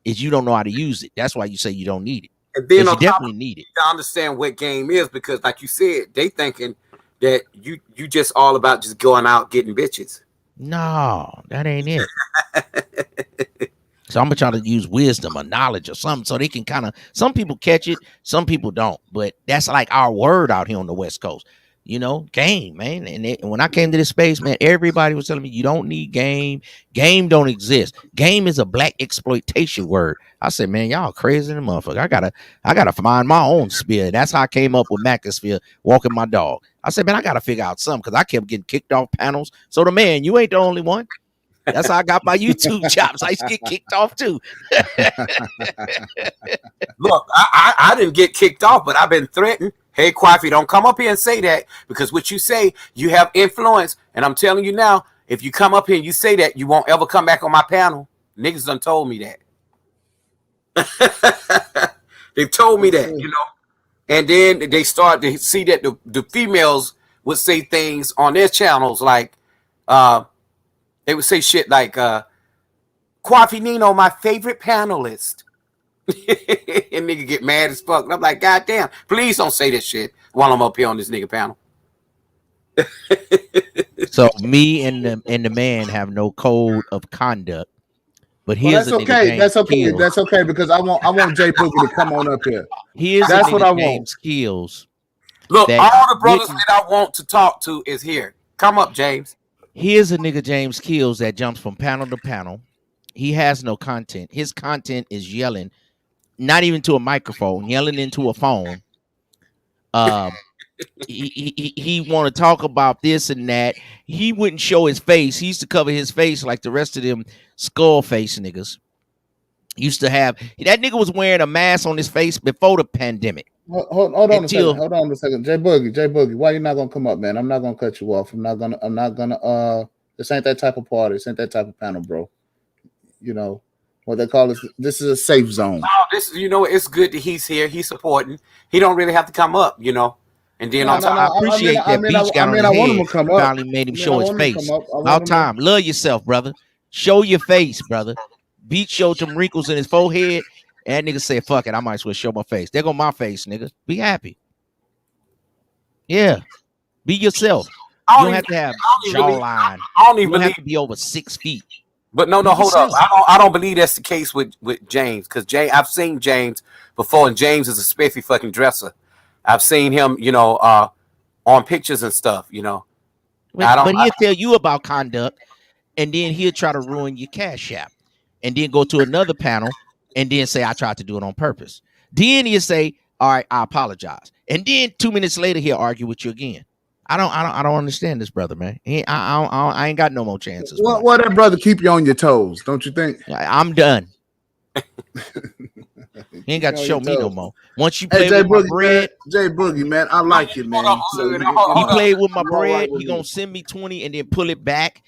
Speaker 3: Is you don't know how to use it. That's why you say you don't need it.
Speaker 2: And then
Speaker 3: You
Speaker 2: on top
Speaker 3: definitely need it.
Speaker 2: to understand what game is, because like you said, they thinking that you just all about just going out getting bitches.
Speaker 3: No, that ain't it. So I'm gonna try to use wisdom or knowledge or something so they can kind of. Some people catch it, some people don't. But that's like our word out here on the West Coast. You know, game, man. And when I came to this space, man, everybody was telling me you don't need game. Game don't exist. Game is a black exploitation word. I said, man, y'all crazy than a motherfucker. I gotta find my own sphere. That's how I came up with Macosphere, walking my dog. I said, man, I gotta figure out something because I kept getting kicked off panels. So the man, you ain't the only one. That's how I got my YouTube chops. I used to get kicked off too.
Speaker 2: Look, I didn't get kicked off, but I've been threatened. Hey, Quaffy, don't come up here and say that, because what you say, you have influence. And I'm telling you now, if you come up here and you say that, you won't ever come back on my panel. Niggas done told me that. They've told me that, you know. And then they start to see that the females would say things on their channels like, they would say shit like, Quaffy Nino, my favorite panelist. And nigga get mad as fuck. And I'm like, God damn, please don't say this shit while I'm up here on this nigga panel.
Speaker 3: So me and the man have no code of conduct. But here's
Speaker 1: that's okay. That's okay.
Speaker 3: Skills.
Speaker 1: That's okay because I want Jay Boogie to come on up here.
Speaker 3: Here's
Speaker 1: that's what I
Speaker 3: want.
Speaker 1: want.
Speaker 3: Skills.
Speaker 2: Look, all the brothers that I want to talk to is here. Come up, James.
Speaker 3: Here's a nigga, James Kills, that jumps from panel to panel. He has no content. His content is yelling, not even to a microphone, yelling into a phone. He want to talk about this and that. He wouldn't show his face. He used to cover his face like the rest of them skull face niggas. Used to have that nigga was wearing a mask on his face before the pandemic.
Speaker 1: Hold on a second. Hold on a second. Jay Boogie, why you not gonna come up, man? I'm not gonna cut you off. I'm not gonna this ain't that type of party. This ain't that type of panel, bro. You know what they call this is a safe zone.
Speaker 2: Oh, this is, you know, it's good that he's here. He's supporting. He don't really have to come up, you know. And then I
Speaker 3: appreciate that Beach got on his head. Finally made him show his face. About time. Love yourself, brother. Show your face, brother. Beach showed some wrinkles in his forehead. And that nigga said, fuck it, I might as well show my face. There go my face, nigga. Be happy. Yeah. Be yourself. You don't have to have jawline.
Speaker 2: I don't even
Speaker 3: believe have to be over 6 feet.
Speaker 2: But no, hold up. I don't believe that's the case with James, because I've seen James before, and James is a spiffy fucking dresser. I've seen him, you know, on pictures and stuff, you know.
Speaker 3: But he'll tell you about conduct, and then he'll try to ruin your Cash App, and then go to another panel, and then say, I tried to do it on purpose. Then he'll say, all right, I apologize. And then 2 minutes later, he'll argue with you again. I don't understand this brother, man. I ain't got no more chances.
Speaker 1: Well, that brother keep you on your toes, don't you think?
Speaker 3: I'm done. You ain't got to show me no more. Once you play with my bread,
Speaker 1: Jay Boogie, man, I like it, man.
Speaker 3: He played with my bread. He gonna send me 20 and then pull it back,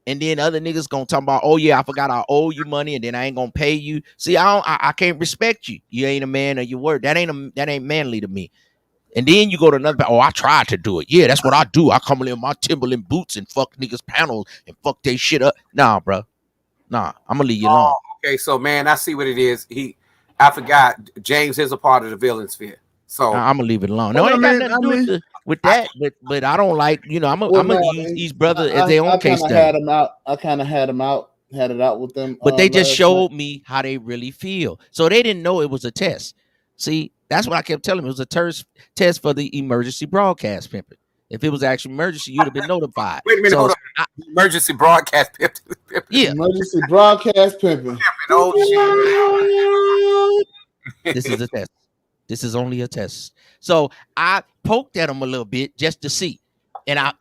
Speaker 3: and then other niggas gonna talk about, oh yeah, I forgot I owe you money, and then I ain't gonna pay you. See, I can't respect you. You ain't a man of your word. That ain't manly to me. And then you go to another. Oh, I tried to do it. Yeah, that's what I do. I come in my Timberland boots and fuck niggas panels and fuck they shit up. Nah, bro. Nah, I'm gonna leave you alone.
Speaker 2: Okay, so man, I see what it is. I forgot James is a part of the villain sphere. So
Speaker 3: I'm gonna leave it alone. No, it ain't got nothing to do with that. But I don't like, you know, I'm gonna use these brothers as their own case study.
Speaker 1: I kind of had it out with them.
Speaker 3: But they just showed me how they really feel. So they didn't know it was a test. See, that's what I kept telling them. It was a test for the emergency broadcast pimping. If it was actually emergency, you'd have been notified.
Speaker 2: Wait a minute, hold on. Emergency broadcast pimping.
Speaker 3: Yeah.
Speaker 1: Emergency broadcast pimping.
Speaker 2: Oh,
Speaker 3: shit. This is a test. This is only a test. So I poked at them a little bit just to see. And I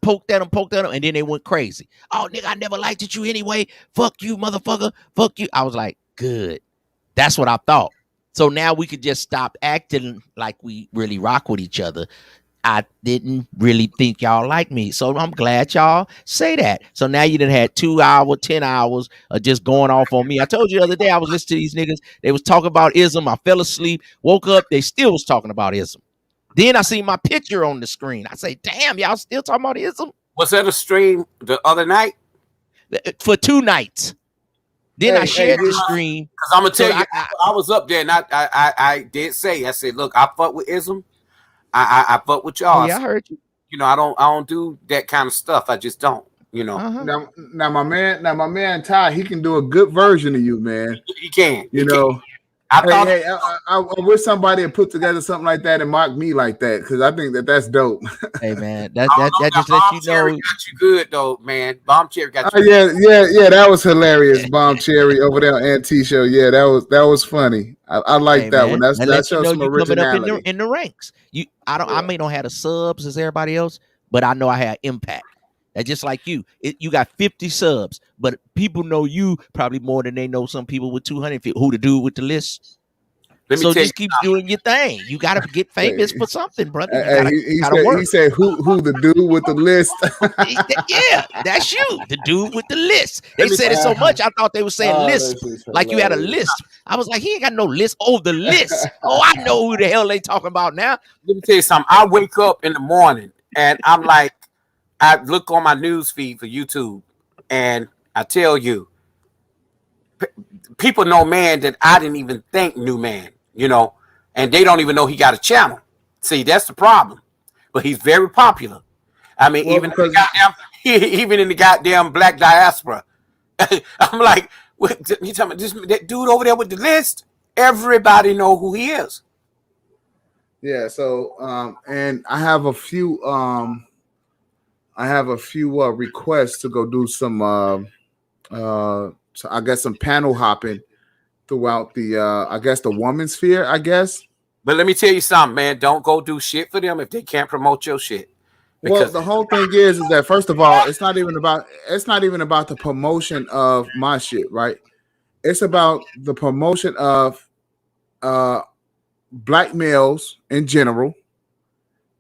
Speaker 3: poked at them, and then they went crazy. Oh, nigga, I never liked it you anyway. Fuck you, motherfucker. Fuck you. I was like, good. That's what I thought. So now we could just stop acting like we really rock with each other I didn't really think y'all like me. So I'm glad y'all say that. So now you done had 2 hours, 10 hours of just going off on me. I told you the other day I was listening to these niggas. They was talking about ism. I fell asleep, woke up, they still was talking about ism. Then I see my picture on the screen. I say, damn, y'all still talking about ism?
Speaker 2: Was that a stream the other night?
Speaker 3: For 2 nights. Then I shared the stream.
Speaker 2: Because I'm gonna tell you, I was up there and I did say, I said, look, I fuck with ism. I fuck with y'all.
Speaker 3: Oh, yeah, I heard you.
Speaker 2: You know, I don't do that kind of stuff. I just don't. You know.
Speaker 1: Now my man Ty, he can do a good version of you, man.
Speaker 2: He can.
Speaker 1: You know. I wish somebody had put together something like that and mock me like that, because I think that's dope.
Speaker 3: Hey man, that just lets you know.
Speaker 2: Got you good though, man. Bomb Cherry got you.
Speaker 1: Yeah, that was hilarious. Bomb Cherry over there on Ant Show. Yeah, that was funny. I like that one. That shows some originality.
Speaker 3: Coming up in the ranks. I may not have the subs as everybody else, but I know I had impact. That's just like you. You got 50 subs, but people know you probably more than they know some people with 250. Who the dude with the list? So just keep doing your thing. You got to get famous for something, brother.
Speaker 1: He said, who the dude with the list?
Speaker 3: Yeah, that's you, the dude with the list. They said it so much, I thought they were saying list, like you had a list. I was like, he ain't got no list. Oh, the list. Oh, I know who the hell they talking about now.
Speaker 2: Let me tell you something. I wake up in the morning and I'm like, I look on my news feed for YouTube, and I tell you, people know man that I didn't even think knew man, you know, and they don't even know he got a channel. See, that's the problem. But he's very popular. I mean, even in the goddamn black diaspora. I'm like, you talking about that dude over there with the list? Everybody know who he is.
Speaker 1: Yeah. So, and I have a few. Requests to go do some, so I guess some panel hopping throughout the, I guess the woman's sphere, I guess.
Speaker 2: But let me tell you something, man. Don't go do shit for them if they can't promote your shit.
Speaker 1: Well, the whole thing is that first of all, it's not even about the promotion of my shit, right? It's about the promotion of black males in general,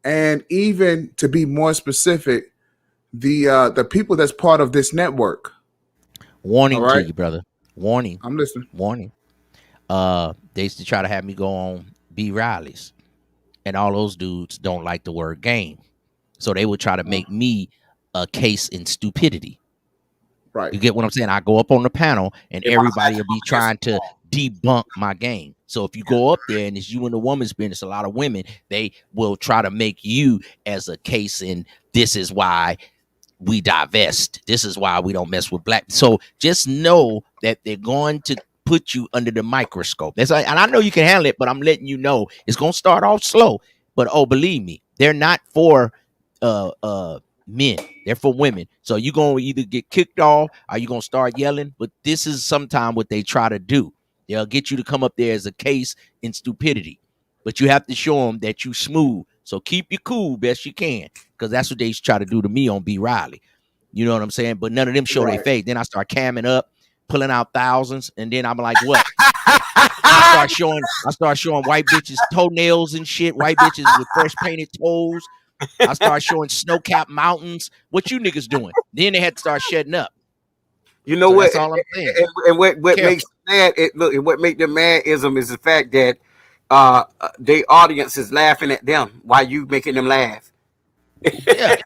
Speaker 1: and even to be more specific, the people that's part of this network.
Speaker 3: Warning to you, brother. Warning.
Speaker 1: I'm listening.
Speaker 3: Warning. They used to try to have me go on B. Riley's, and all those dudes don't like the word game, so they would try to make me a case in stupidity.
Speaker 1: Right.
Speaker 3: You get what I'm saying? I go up on the panel, and everybody will be trying to debunk my game. So if you go up there and it's you in the woman's business, a lot of women, they will try to make you as a case in this is why we divest. This is why we don't mess with black. So just know that they're going to put you under the microscope. That's and I know you can handle it, but I'm letting you know it's going to start off slow. But believe me, they're not for men. They're for women. So you're going to either get kicked off or you're going to start yelling. But this is sometimes what they try to do. They'll get you to come up there as a case in stupidity. But you have to show them that you smooth. So keep you cool best you can, because that's what they try to do to me on B. Riley. You know what I'm saying? But none of them show their face. Then I start camming up, pulling out thousands, and then I'm like, what? I start showing white bitches toenails and shit, white bitches with fresh painted toes. I start showing snow-capped mountains. What you niggas doing? Then they had to start shutting up.
Speaker 2: You know what?
Speaker 3: That's all I'm saying.
Speaker 2: And what makes mad? What make them mad is the fact that their audience is laughing at them while you making them laugh.
Speaker 3: Yeah.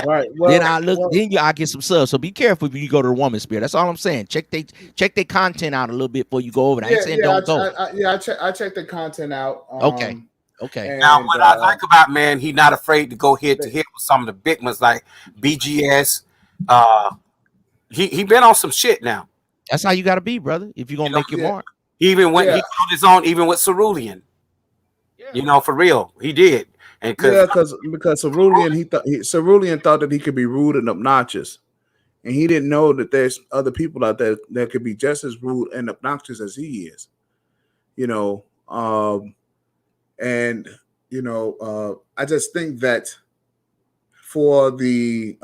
Speaker 3: Right. Well, then I get some subs. So be careful if you go to the woman's spirit. That's all I'm saying. Check their content out a little bit before you go over there. I ain't saying don't go.
Speaker 1: I check the content out.
Speaker 3: Okay.
Speaker 2: Now, what I like about man, he's not afraid to go head to head with some of the big ones like BGS. He been on some shit now.
Speaker 3: That's how you got to be, brother. If you're gonna make your mark.
Speaker 2: Even when he held his own, even with Cerulean. You know, for real, he did. And
Speaker 1: because Cerulean thought that he could be rude and obnoxious, and he didn't know that there's other people out there that could be just as rude and obnoxious as he is. You know, and you know, I just think that for the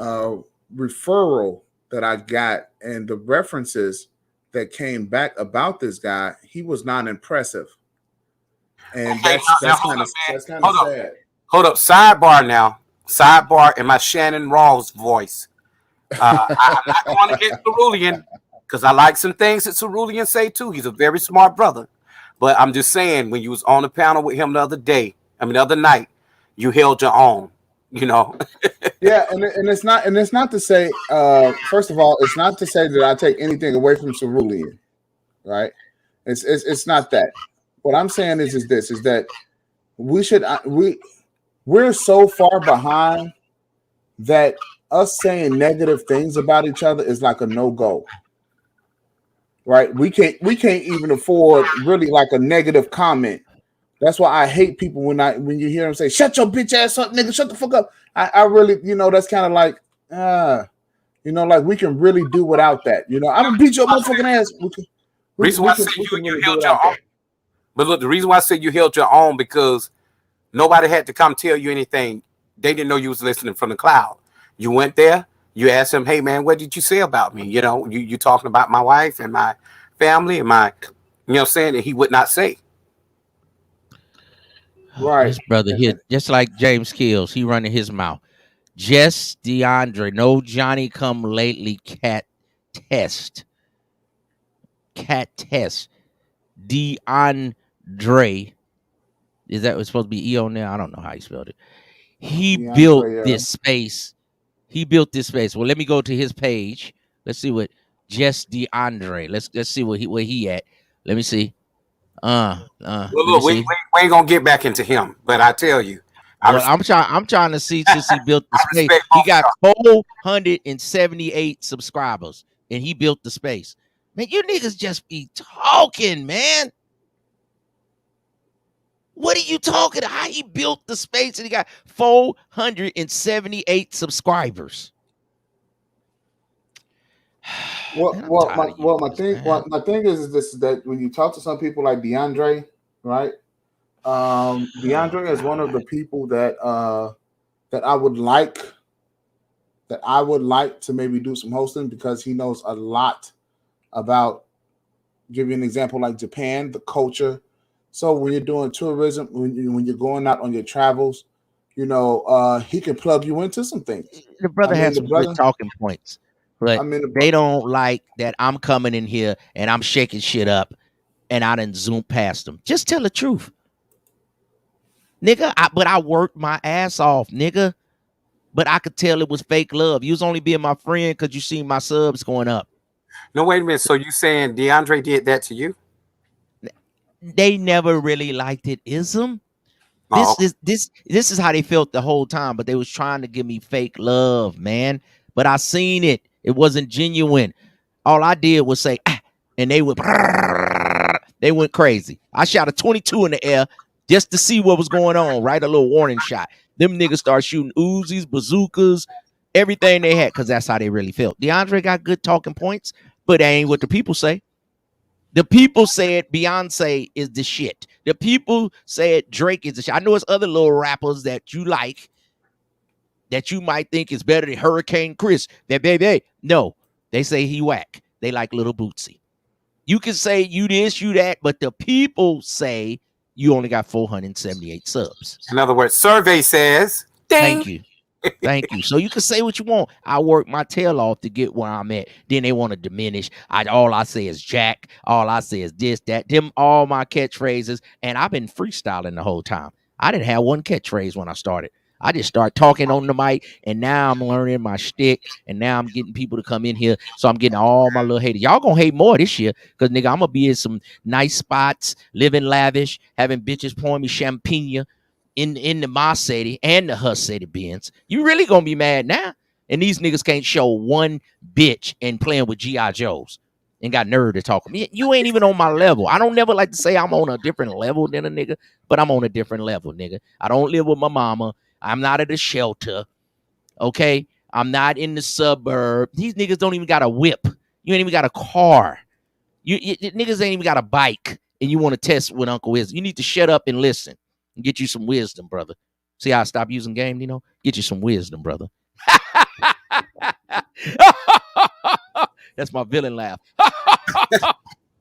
Speaker 1: referral that I got and the references that came back about this guy, he was not impressive. And that's kind of sad.
Speaker 2: Hold up. Sidebar now. Sidebar in my Shannon Rawls voice. I'm not going against Cerulean because I like some things that Cerulean say too. He's a very smart brother. But I'm just saying, when you was on the panel with him the other night, you held your own. You know.
Speaker 1: Yeah, and it's not to say. First of all, it's not to say that I take anything away from Cerulean, right? It's not that. What I'm saying is that we're so far behind that us saying negative things about each other is like a no-go. Right? We can't even afford really like a negative comment. That's why I hate people when you hear them say, "Shut your bitch ass up, nigga, shut the fuck up." I really, that's kind of like like we can really do without that. I'm gonna beat your motherfucking ass.
Speaker 2: Reason why I say you held your own. But look, the reason why I say you held your own because nobody had to come tell you anything. They didn't know you was listening from the cloud. You went there, you asked him, "Hey man, what did you say about me?" You talking about my wife and my family and my, saying that he would not say.
Speaker 1: Right.
Speaker 3: This brother here, just like James Kills, he running his mouth. Jess DeAndre, no Johnny come lately cat test. DeAndre. Is that supposed to be E on there? I don't know how you spelled it. He
Speaker 1: DeAndre,
Speaker 3: built this space. Well, let me go to his page. Let's see what Jess DeAndre. Let's see where he at. Let me see.
Speaker 2: Well, look, we ain't gonna get back into him, but I tell you,
Speaker 3: I'm trying to see since he built the space. He got 478 subscribers, and he built the space. Man, you niggas just be talking, man. What are you talking? How he built the space and he got 478 subscribers.
Speaker 1: My thing is that when you talk to some people like DeAndre, right? DeAndre is one of the people that I would like to maybe do some hosting because he knows a lot about. Give you an example like Japan, the culture. So when you're doing tourism, when you're going out on your travels, he can plug you into some things.
Speaker 3: The brother has some good talking points, but they don't like that I'm coming in here and I'm shaking shit up and I done zoom past them. Just tell the truth. Nigga, but I worked my ass off, nigga. But I could tell it was fake love. You was only being my friend because you seen my subs going up.
Speaker 2: No, wait a minute. So you saying DeAndre did that to you?
Speaker 3: They never really liked it. Ism. This is how they felt the whole time, but they was trying to give me fake love, man. But I seen it. It wasn't genuine. All I did was say, and they went crazy. I shot a 22 in the air just to see what was going on, right? A little warning shot. Them niggas start shooting Uzis, bazookas, everything they had, because that's how they really felt. DeAndre got good talking points, but that ain't what the people say. The people said Beyonce is the shit. The people said Drake is the shit. I know it's other little rappers that you like that you might think is better than Hurricane Chris. No, they say he whack. They like Little Bootsy. You can say you this, you that, but the people say you only got 478 subs.
Speaker 2: In other words, survey says, ding.
Speaker 3: Thank you. Thank you. So you can say what you want. I work my tail off to get where I'm at. Then they want to diminish. All I say is Jack. All I say is this, that. Them all my catchphrases. And I've been freestyling the whole time. I didn't have one catchphrase when I started. I just start talking on the mic, and now I'm learning my shtick, and now I'm getting people to come in here. So I'm getting all my little haters. Y'all gonna hate more this year, because nigga, I'm gonna be in some nice spots, living lavish, having bitches pouring me champagne in the my city and the Hus City Benz. You really gonna be mad now? And these niggas can't show one bitch and playing with G.I. Joes and got nerve to talk. You ain't even on my level. I don't never like to say I'm on a different level than a nigga, but I'm on a different level, nigga. I don't live with my mama. I'm not at a shelter. Okay? I'm not in the suburb. These niggas don't even got a whip. You ain't even got a car. You niggas ain't even got a bike, and you want to test with Uncle Wiz. You need to shut up and listen and get you some wisdom, brother. See how I stopped using game, Get you some wisdom, brother. That's my villain laugh.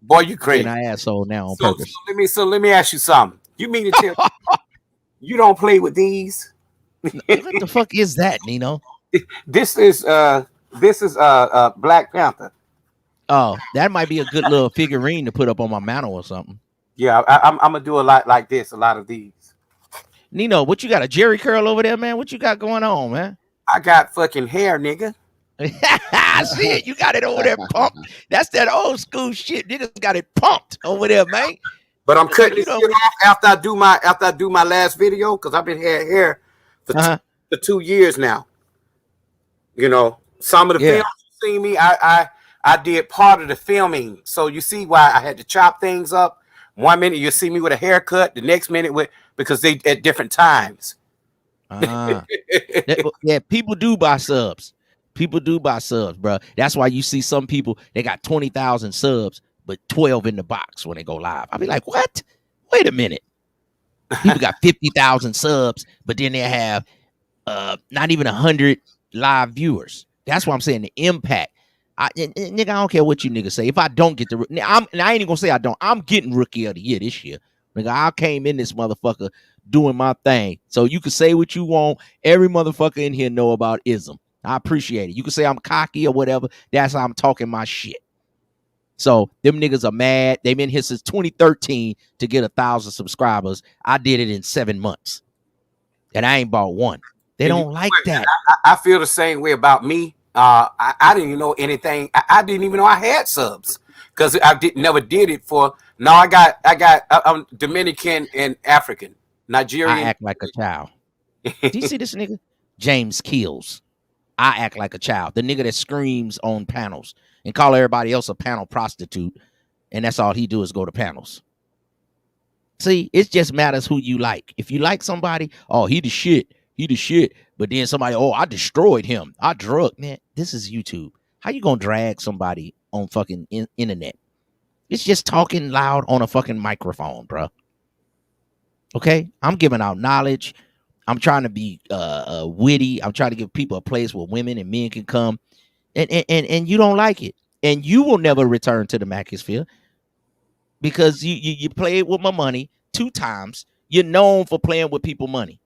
Speaker 2: Boy, you crazy.
Speaker 3: And I asshole now on purpose.
Speaker 2: So let me ask you something. You mean to tell You don't play with these.
Speaker 3: What the fuck is that, Nino?
Speaker 2: This is Black Panther.
Speaker 3: Oh, that might be a good little figurine to put up on my mantle or something.
Speaker 2: Yeah, I'm gonna do a lot like this, a lot of these.
Speaker 3: Nino, what you got, a Jerry curl over there, man? What you got going on, man?
Speaker 2: I got fucking hair, nigga.
Speaker 3: I see it. You got it over there pumped. That's that old school shit. Niggas got it pumped over there, man.
Speaker 2: But I'm cutting this shit off after I do my last video because I've been here for 2 years now. You know, some of the films you see me, I did part of the filming, so you see why I had to chop things up. 1 minute you see me with a haircut, the next minute because they at different times.
Speaker 3: Yeah, people do buy subs. People do buy subs, bro. That's why you see some people, they got 20,000 subs, but 12 in the box when they go live. I'll be like, what? Wait a minute. People got 50,000 subs, but then they have not even 100 live viewers. That's why I'm saying the impact. Nigga, I don't care what you niggas say. If I don't get I ain't even gonna say I don't. I'm getting Rookie of the Year this year. Nigga, I came in this motherfucker doing my thing. So you can say what you want. Every motherfucker in here know about ism. I appreciate it. You can say I'm cocky or whatever. That's how I'm talking my shit. So them niggas are mad. They've been here since 2013 to get 1,000 subscribers. I did it in 7 months. And I ain't bought one. They don't like that.
Speaker 2: I feel the same way about me. I didn't even know anything. I didn't even know I had subs because I never did it for. No, I'm Dominican and African, Nigerian.
Speaker 3: I act like a child. Do you see this nigga? James Kills. I act like a child. The nigga that screams on panels and call everybody else a panel prostitute, and that's all he do is go to panels. See, it just matters who you like. If you like somebody, oh, he the shit. He the shit. But then somebody, oh, I destroyed him. I drug. Man, this is YouTube. How you gonna drag somebody on fucking internet? It's just talking loud on a fucking microphone, bro. Okay? I'm giving out knowledge. I'm trying to be witty. I'm trying to give people a place where women and men can come. And you don't like it. And you will never return to the Macosphere because you played with my money 2 times. You're known for playing with people's money.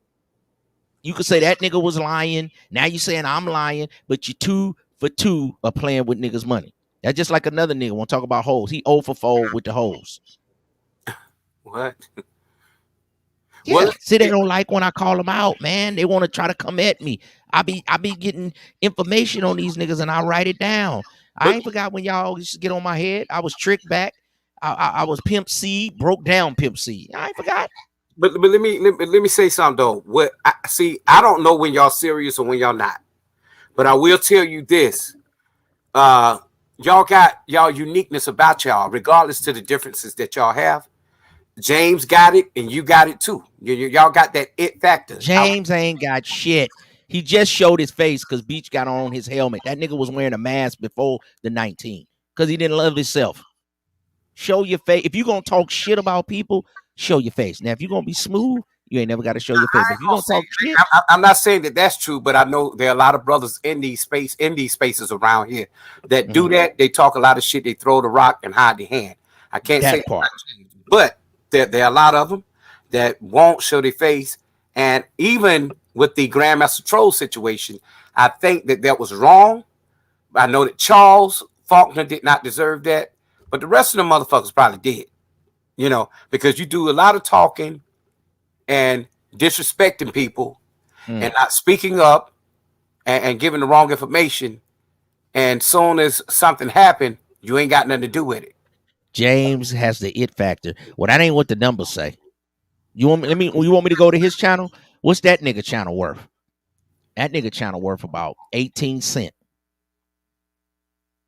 Speaker 3: You could say that nigga was lying. Now you saying I'm lying, but you 2 for 2 are playing with niggas' money. That's just like another nigga want to talk about hoes. He 0 for 4 with the hoes.
Speaker 2: What?
Speaker 3: Yeah. What? See, they don't like when I call them out, man. They want to try to come at me. I be getting information on these niggas and I write it down. I ain't forgot when y'all used to get on my head. I was tricked back. I was Pimp C, broke down Pimp C. I ain't forgot.
Speaker 2: But let me say something though. I don't know when y'all serious or when y'all not. But I will tell you this. Y'all got y'all uniqueness about y'all, regardless to the differences that y'all have. James got it, and you got it too. Y'all got that it factor.
Speaker 3: James ain't got shit. He just showed his face because Beach got on his helmet. That nigga was wearing a mask before the 19 because he didn't love himself. Show your face. If you gonna talk shit about people, show your face. Now, if you're gonna be smooth, you ain't never got to show your face. If you gonna talk shit,
Speaker 2: I'm not saying that that's true, but I know there are a lot of brothers in these spaces around here that do that. They talk a lot of shit. They throw the rock and hide their hand. I can't say
Speaker 3: part,
Speaker 2: but there are a lot of them that won't show their face. And even with the Grandmaster Troll situation, I think that was wrong. I know that Charles Faulkner did not deserve that, but the rest of the motherfuckers probably did. You know, because you do a lot of talking and disrespecting people and not speaking up and giving the wrong information. And soon as something happened, you ain't got nothing to do with it.
Speaker 3: James has the it factor. Well, that ain't what the numbers say. You want me to go to his channel? What's that nigga channel worth? That nigga channel worth about 18 cents.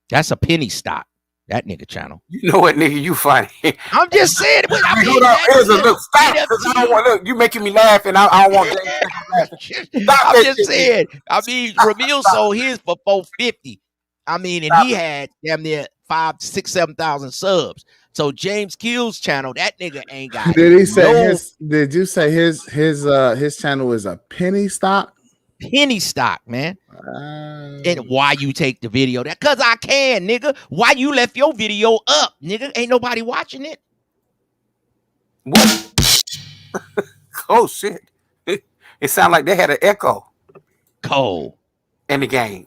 Speaker 3: That's a penny stock. That nigga channel.
Speaker 2: You know what, nigga? You funny.
Speaker 3: I'm just saying.
Speaker 2: Here's a little stop. Look, you making me laugh, and I don't want to.
Speaker 3: I'm just saying. I mean, Ramil sold his for $450. I mean, and he had damn near 5,000, 6,000, 7,000 subs. So James Kills channel, that nigga ain't got.
Speaker 1: Did he say his? Did you say his channel is a penny stock?
Speaker 3: Penny stock, man. And why you take the video? That cause I can, nigga. Why you left your video up, nigga? Ain't nobody watching it.
Speaker 2: What? Oh shit. It sounded like they had an echo
Speaker 3: Cold.
Speaker 2: in the game.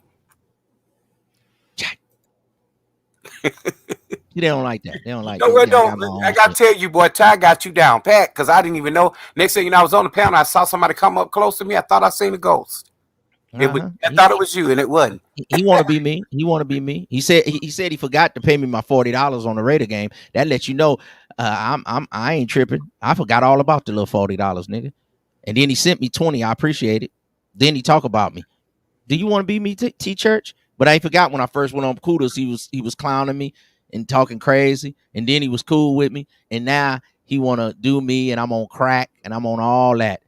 Speaker 3: They don't like that. They don't like
Speaker 2: No,
Speaker 3: that.
Speaker 2: well,
Speaker 3: Yeah, I got my
Speaker 2: don't.
Speaker 3: own
Speaker 2: I gotta
Speaker 3: shit.
Speaker 2: tell you, boy, Ty got you down pat because I didn't even know. Next thing you know, I was on the panel. I saw somebody come up close to me. I thought I seen a ghost. It was. I thought it was you, and it wasn't.
Speaker 3: He want to be me. He want to be me. He said he forgot to pay me my $40 on the Raider game. That lets you know I ain't tripping. I forgot all about the little $40, nigga. And then he sent me 20. I appreciate it. Then he talk about me. Do you want to be me, T Church? But I ain't forgot when I first went on Kudos, he was clowning me and talking crazy, and then he was cool with me, and now he want to do me, and I'm on crack, and I'm on all that.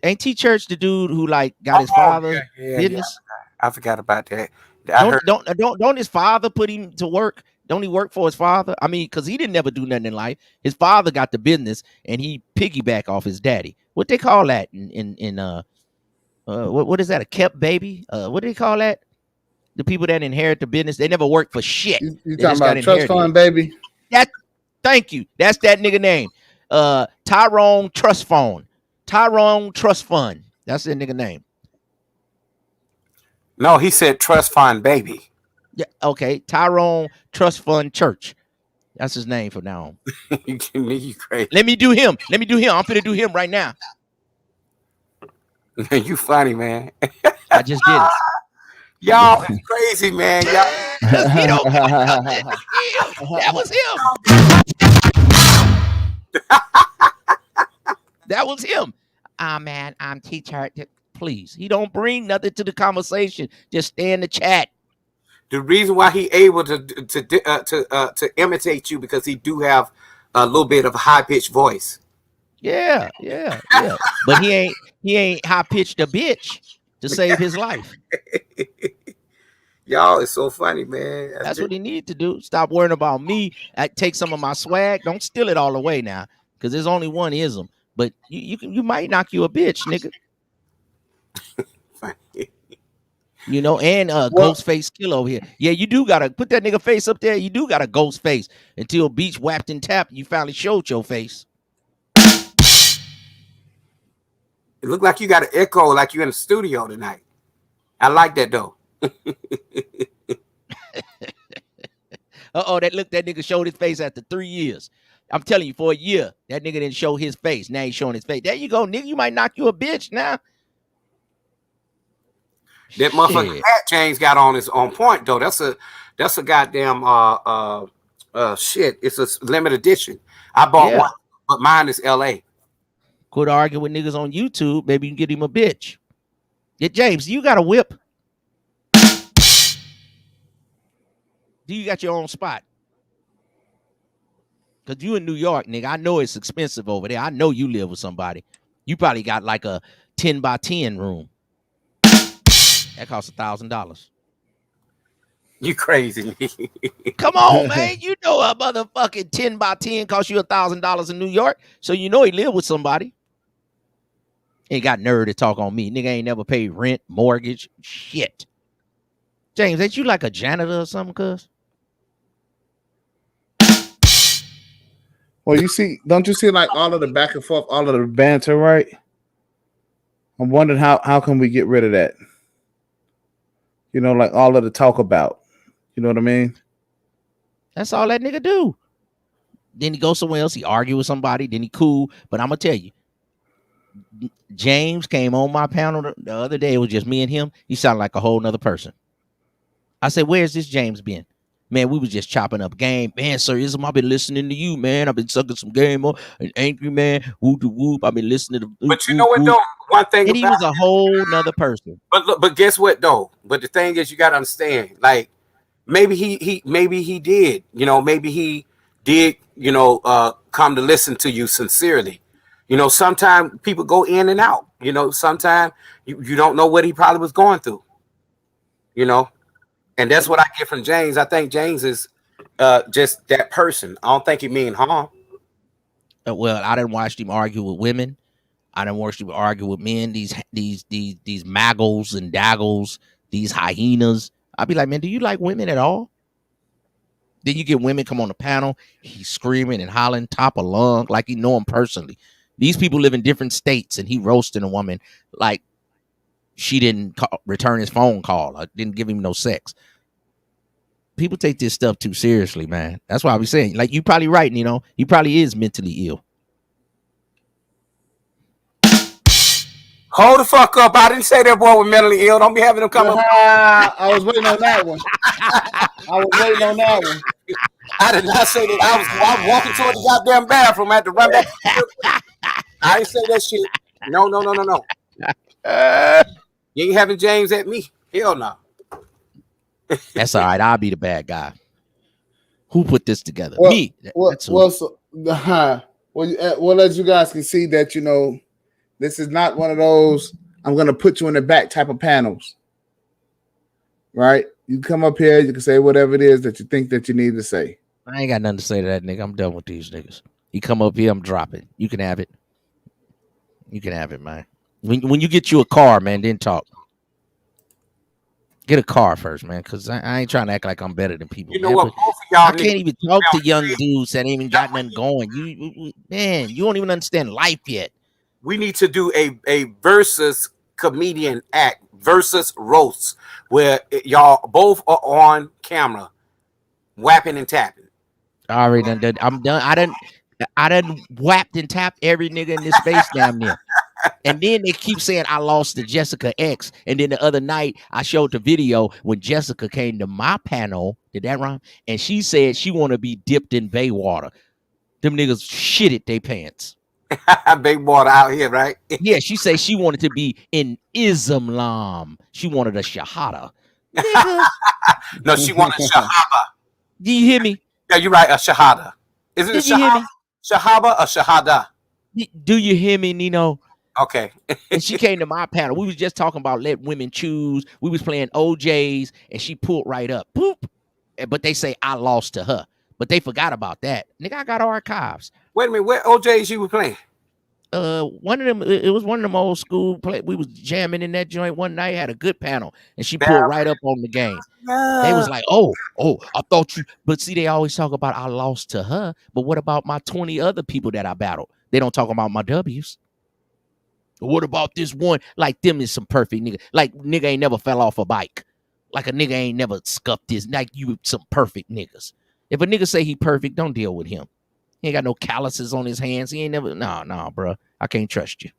Speaker 3: Ain't T Church the dude who like got his father's business?
Speaker 2: I forgot about that.
Speaker 3: Don't his father put him to work? Don't he work for his father? I mean, because he didn't never do nothing in life. His father got the business, and he piggyback off his daddy. What they call that what is that? A kept baby? What do they call that? The people that inherit the business, they never work for shit.
Speaker 1: You talking about trust fund, baby?
Speaker 3: Thank you. That's that nigga name. Tyrone Trust Fund. Tyrone Trust Fund. That's the nigga name.
Speaker 2: No, he said trust fund, baby.
Speaker 3: Yeah, okay. Tyrone Trust Fund Church. That's his name from now on.
Speaker 2: You crazy.
Speaker 3: Let me do him. I'm finna do him right now.
Speaker 2: You funny, man.
Speaker 3: I just did it.
Speaker 2: Y'all is crazy, man. Y'all.
Speaker 3: That was him. That was him. Man, I'm teacher. Please, he don't bring nothing to the conversation. Just stay in the chat.
Speaker 2: The reason why he able to imitate you because he do have a little bit of a high pitched voice.
Speaker 3: Yeah. But he ain't high pitched a bitch to save his life.
Speaker 2: Y'all is so funny, man.
Speaker 3: That's what he need to do. Stop worrying about me. I take some of my swag. Don't steal it all away now, because there's only one ism. But you might knock you a bitch, nigga. You know, and Ghostface Kill over here. Yeah, you do gotta put that nigga face up there. You do got a ghost face until Beach whapped and tapped. You finally showed your face.
Speaker 2: It looked like you got an echo, like you in the studio tonight. I like that though.
Speaker 3: That nigga showed his face after 3 years. I'm telling you, for a year, that nigga didn't show his face. Now he's showing his face. There you go, nigga. You might knock you a bitch now.
Speaker 2: That motherfucking hat James got on is on point though. That's a goddamn shit. It's a limited edition. I bought one, but mine is LA.
Speaker 3: Quit arguing with niggas on YouTube. Maybe you can get him a bitch. Yeah, James, you got a whip? Do you got your own spot? Because you in New York, nigga. I know it's expensive over there. I know you live with somebody. You probably got like a 10 by 10 room. That costs $1,000.
Speaker 2: You crazy.
Speaker 3: Come on, man. You know a motherfucking 10 by 10 costs you $1,000 in New York. So you know he live with somebody. Ain't got nerve to talk on me. Nigga ain't never paid rent, mortgage, shit. James, ain't you like a janitor or something, cuz?
Speaker 1: Well, don't you see like all of the back and forth, all of the banter, right? I'm wondering how can we get rid of that? You know, like all of the talk about. You know what I mean?
Speaker 3: That's all that nigga do. Then he goes somewhere else. He argue with somebody. Then he cool. But I'm going to tell you, James came on my panel the other day. It was just me and him. He sounded like a whole nother person. I said, where's this James been? Man, we was just chopping up game. Man, Sir Ism, I've been listening to you, man. I've been sucking some game on an angry man. Whoop de whoop. I've been listening to.
Speaker 2: But you know what though? One thing.
Speaker 3: And he was a whole nother person.
Speaker 2: But guess what though? But the thing is, you got to understand. Like maybe he did. You know, maybe he did. You know, come to listen to you sincerely. You know, sometimes people go in and out. You know, sometimes you don't know what he probably was going through. You know. And that's what I get from James. I think James is just that person. I don't think he mean harm.
Speaker 3: Well, I didn't watch him argue with women. I didn't watch him argue with men. These maggles and daggles, these hyenas. I'd be like, man, do you like women at all? Then you get women come on the panel. He's screaming and hollering top of lung like he know him personally. These people live in different states, and he roasting a woman like she didn't return his phone call or didn't give him no sex. People take this stuff too seriously, man. That's why I was saying, like, you probably right, he probably is mentally ill.
Speaker 2: Hold the fuck up. I didn't say that boy was mentally ill. Don't be having him come up.
Speaker 1: I was waiting on that one.
Speaker 2: I did not say that. I was walking toward the goddamn bathroom. I had to run back. I didn't say that shit. No. You ain't having James at me. Hell no.
Speaker 3: That's all right. I'll be the bad guy. Who put this together?
Speaker 1: Well,
Speaker 3: Me.
Speaker 1: Well, as you guys can see that, this is not one of those I'm going to put you in the back type of panels, right? You come up here, you can say whatever it is that you think that you need to say.
Speaker 3: I ain't got nothing to say to that nigga. I'm done with these niggas. You come up here, I'm dropping. You can have it. You can have it, man. When you get you a car, man, then talk. Get a car first, man, because I ain't trying to act like I'm better than people.
Speaker 2: You know what? Both of y'all
Speaker 3: I can't even talk to young dudes that ain't even got nothing going. You don't even understand life yet.
Speaker 2: We need to do a versus comedian act versus roast where y'all both are on camera, whapping and tapping.
Speaker 3: I already done that. I'm done. I done whapped and tapped every nigga in this space damn near. And then they keep saying I lost to Jessica X. And then the other night I showed the video when Jessica came to my panel. Did that rhyme? And she said she want to be dipped in bay water. Them niggas shitted they pants.
Speaker 2: Big water out here, right?
Speaker 3: Yeah, she said she wanted to be in Islam. She wanted a shahada.
Speaker 2: No, she wanted shahaba.
Speaker 3: Do you hear me?
Speaker 2: Yeah, you're right. A shahada. Is it
Speaker 3: Did
Speaker 2: a
Speaker 3: you hear me?
Speaker 2: shahaba or shahada?
Speaker 3: Do you hear me, Nino?
Speaker 2: Okay.
Speaker 3: And she came to my panel. We was just talking about let women choose. We was playing OJs, and she pulled right up. Boop. But they say I lost to her. But they forgot about that. Nigga, I got archives.
Speaker 2: Wait a minute. What OJs you were playing?
Speaker 3: One of them, it was one of them old school play. We was jamming in that joint one night, had a good panel, and she pulled right up on the game. They was like, oh, I thought you, but see, they always talk about I lost to her, but what about my 20 other people that I battled? They don't talk about my W's. What about this one? Like, them is some perfect nigga. Like, nigga ain't never fell off a bike. Like, a nigga ain't never scuffed this. Like, you some perfect niggas. If a nigga say he perfect, don't deal with him. He ain't got no calluses on his hands. He ain't never, nah, bro. I can't trust you.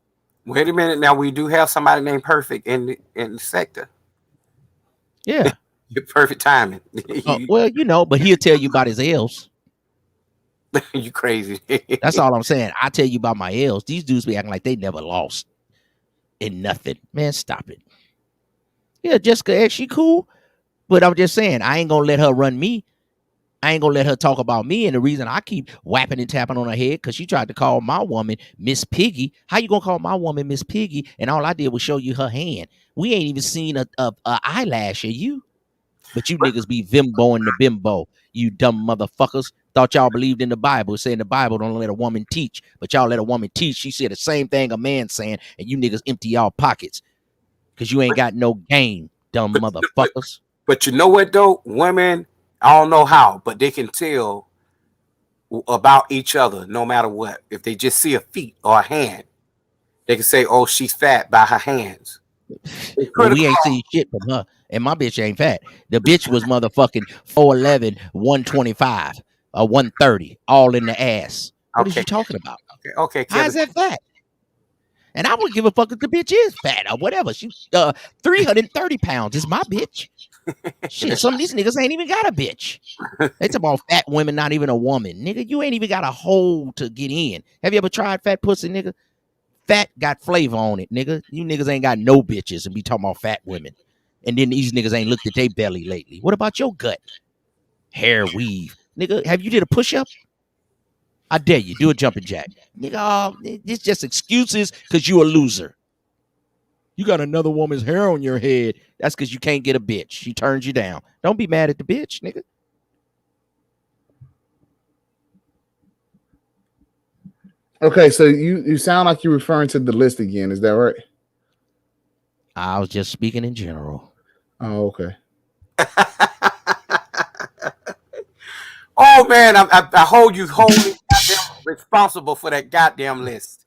Speaker 2: Wait a minute. Now, we do have somebody named Perfect in the sector.
Speaker 3: Yeah.
Speaker 2: Perfect timing.
Speaker 3: Well, but he'll tell you about his L's.
Speaker 2: You crazy.
Speaker 3: That's all I'm saying. I tell you about my L's. These dudes be acting like they never lost in nothing. Man, stop it. Yeah, Jessica X, she cool. But I'm just saying, I ain't gonna let her run me. I ain't gonna let her talk about me. And the reason I keep whapping and tapping on her head, because she tried to call my woman Miss Piggy. How you gonna call my woman Miss Piggy? And all I did was show you her hand. We ain't even seen a eyelash of you. But you niggas be vimboing the bimbo. You dumb motherfuckers. Thought y'all believed in the Bible. Saying the Bible don't let a woman teach. But y'all let a woman teach. She said the same thing a man saying. And you niggas empty y'all pockets. Because you ain't got no game, dumb motherfuckers.
Speaker 2: But you know what, though? Women, I don't know how, but they can tell about each other no matter what. If they just see a feet or a hand, they can say, oh, she's fat by her hands.
Speaker 3: Well, we ain't seen shit from her. And my bitch ain't fat. The bitch was motherfucking 4'11", 125, or 130, all in the ass. What is you talking about?
Speaker 2: Okay.
Speaker 3: How is that fat? And I wouldn't give a fuck if the bitch is fat or whatever. She's 330 pounds is my bitch. Shit, some of these niggas ain't even got a bitch. They talk about fat women, not even a woman. Nigga, you ain't even got a hole to get in. Have you ever tried fat pussy, nigga? Fat got flavor on it, nigga. You niggas ain't got no bitches and be talking about fat women. And then these niggas ain't looked at their belly lately. What about your gut? Hair weave. Nigga, have you did a push-up? I dare you. Do a jumping jack. Nigga, it's just excuses because you a loser. You got another woman's hair on your head. That's because you can't get a bitch. She turns you down. Don't be mad at the bitch, nigga.
Speaker 1: Okay, so you sound like you're referring to the list again. Is that right?
Speaker 3: I was just speaking in general.
Speaker 1: Oh, okay.
Speaker 2: Oh man, I hold you wholly responsible for that goddamn list.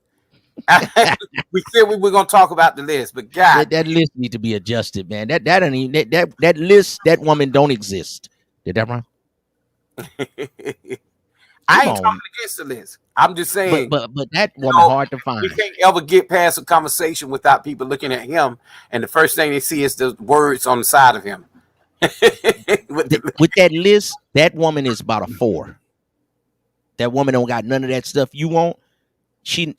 Speaker 2: We said we were gonna talk about the list, but God,
Speaker 3: That list need to be adjusted, man. That ain't even that list. That woman don't exist. Did that wrong?
Speaker 2: I
Speaker 3: Come
Speaker 2: ain't
Speaker 3: on,
Speaker 2: talking against the list. I'm just saying,
Speaker 3: but that
Speaker 2: you
Speaker 3: woman
Speaker 2: know,
Speaker 3: hard to
Speaker 2: we
Speaker 3: find.
Speaker 2: can't ever get past a conversation without people looking at him, and the first thing they see is the words on the side of him.
Speaker 3: With that list, that woman is about a 4. That woman don't got none of that stuff you want. She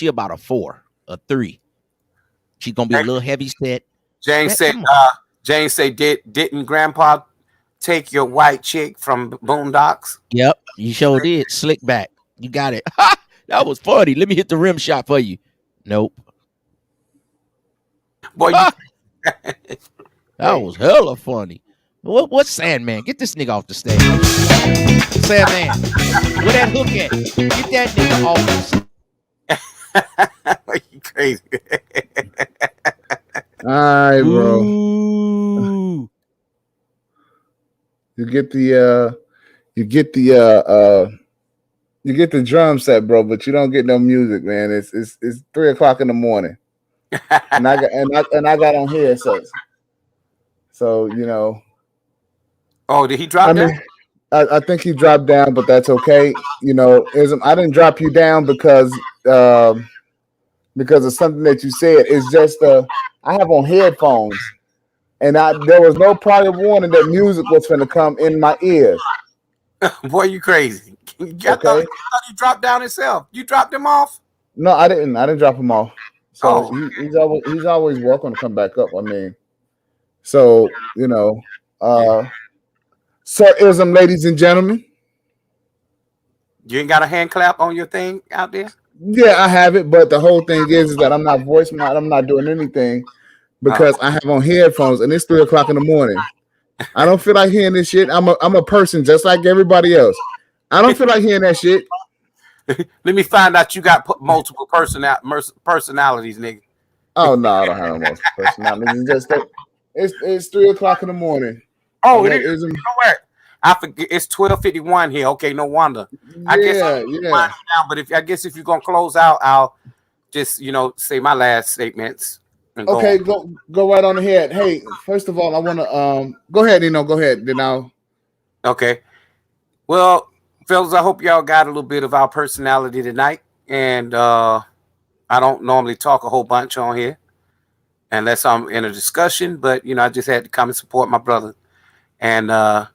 Speaker 3: about a 4, a 3. She's gonna be a little heavy set.
Speaker 2: James said,
Speaker 3: Come on.
Speaker 2: James said, didn't Grandpa take your white chick from Boondocks?
Speaker 3: Yep, you sure did. Slick back. You got it. That was funny. Let me hit the rim shot for you. Nope.
Speaker 2: Boy, you
Speaker 3: That was hella funny. What's Sandman? Get this nigga off the stage. Sandman, where that hook at? Get that nigga off the stage.
Speaker 2: you crazy.
Speaker 1: All right, bro.
Speaker 3: Ooh.
Speaker 1: You get the drum set, bro, but you don't get no music, man. It's 3:00 in the morning, and I got on headsets, so you know.
Speaker 2: Oh, did he drop
Speaker 1: I
Speaker 2: that?
Speaker 1: mean, I think he dropped down, but that's okay. You know, I didn't drop you down because of something that you said. It's just I have on headphones, and there was no prior warning that music was going to come in my ears.
Speaker 2: Boy, you crazy. I
Speaker 1: Okay.
Speaker 2: thought he dropped down himself. You dropped him off?
Speaker 1: No, I didn't. I didn't drop him off. So
Speaker 2: Oh.
Speaker 1: he's always welcome to come back up. I mean, so you know, Sir Ism, ladies and gentlemen.
Speaker 2: You ain't got a hand clap on your thing out there?
Speaker 1: Yeah, I have it, but the whole thing is that I'm not voicing out. I'm not doing anything because I have on headphones, and it's 3:00 in the morning. I don't feel like hearing this shit. I'm a person just like everybody else. I don't feel like hearing that shit.
Speaker 2: Let me find out you got multiple personalities, nigga.
Speaker 1: Oh no, I don't have no multiple personalities. It's just it's 3:00 in the morning.
Speaker 2: Oh, it is. I forget. It's 12:51 here. Okay, no wonder. I guess I'll wind down, but if you're gonna close out, I'll just say my last statements.
Speaker 1: Okay, go right on ahead. Hey, first of all, I want to go ahead. Go ahead. Then I'll.
Speaker 2: Okay. Well, fellas, I hope y'all got a little bit of our personality tonight, and I don't normally talk a whole bunch on here unless I'm in a discussion, but I just had to come and support my brother, and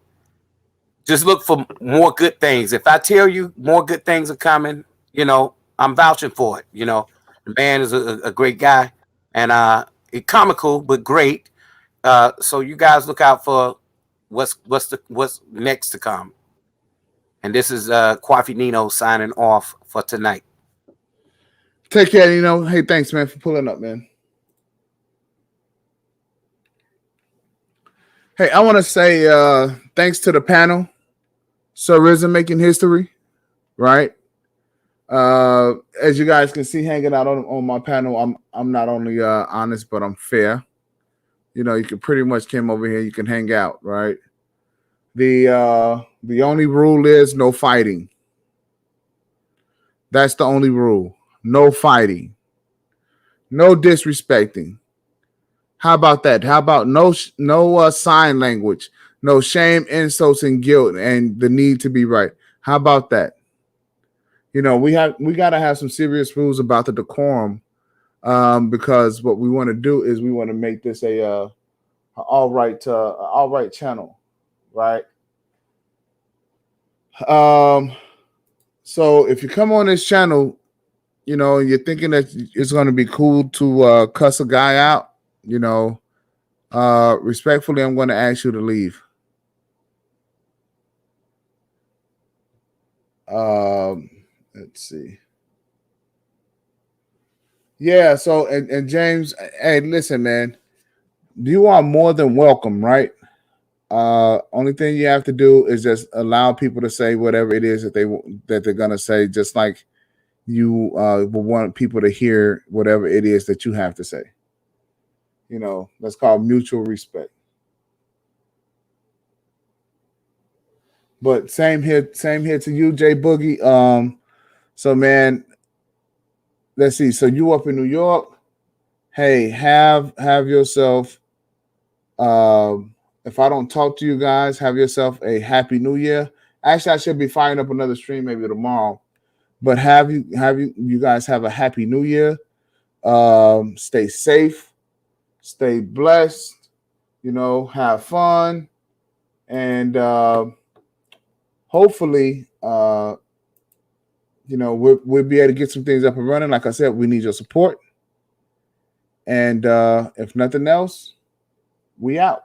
Speaker 2: just look for more good things. If I tell you more good things are coming, I'm vouching for it. The man is a great guy, and comical but great. So you guys look out for what's next to come. And this is Kwafi Nino signing off for tonight.
Speaker 1: Take care, Hey, thanks, man, for pulling up, man. Hey, I want to say thanks to the panel. Sir Rizzo making history, right? As you guys can see, hanging out on my panel, I'm not only honest, but I'm fair. You can pretty much come over here. You can hang out, right? The only rule is no fighting. That's the only rule. No fighting. No disrespecting. How about that? How about no sign language? No shame, insults, and guilt, and the need to be right. How about that? We got to have some serious rules about the decorum, because what we want to do is we want to make this a all right channel, right? So if you come on this channel, you're thinking that it's going to be cool to cuss a guy out, respectfully, I'm going to ask you to leave. Let's see. Yeah, so and James, hey, listen, man, you are more than welcome, right? Only thing you have to do is just allow people to say whatever it is that they're gonna say, just like you will want people to hear whatever it is that you have to say. That's called mutual respect. But same here to you, Jay Boogie. So man, let's see. So you up in New York? Hey, have yourself. If I don't talk to you guys, have yourself a happy New Year. Actually, I should be firing up another stream maybe tomorrow. But have you guys have a happy New Year. Stay safe, stay blessed. You know, have fun, and hopefully, you know, we'll be able to get some things up and running. Like I said, we need your support. And if nothing else, we out.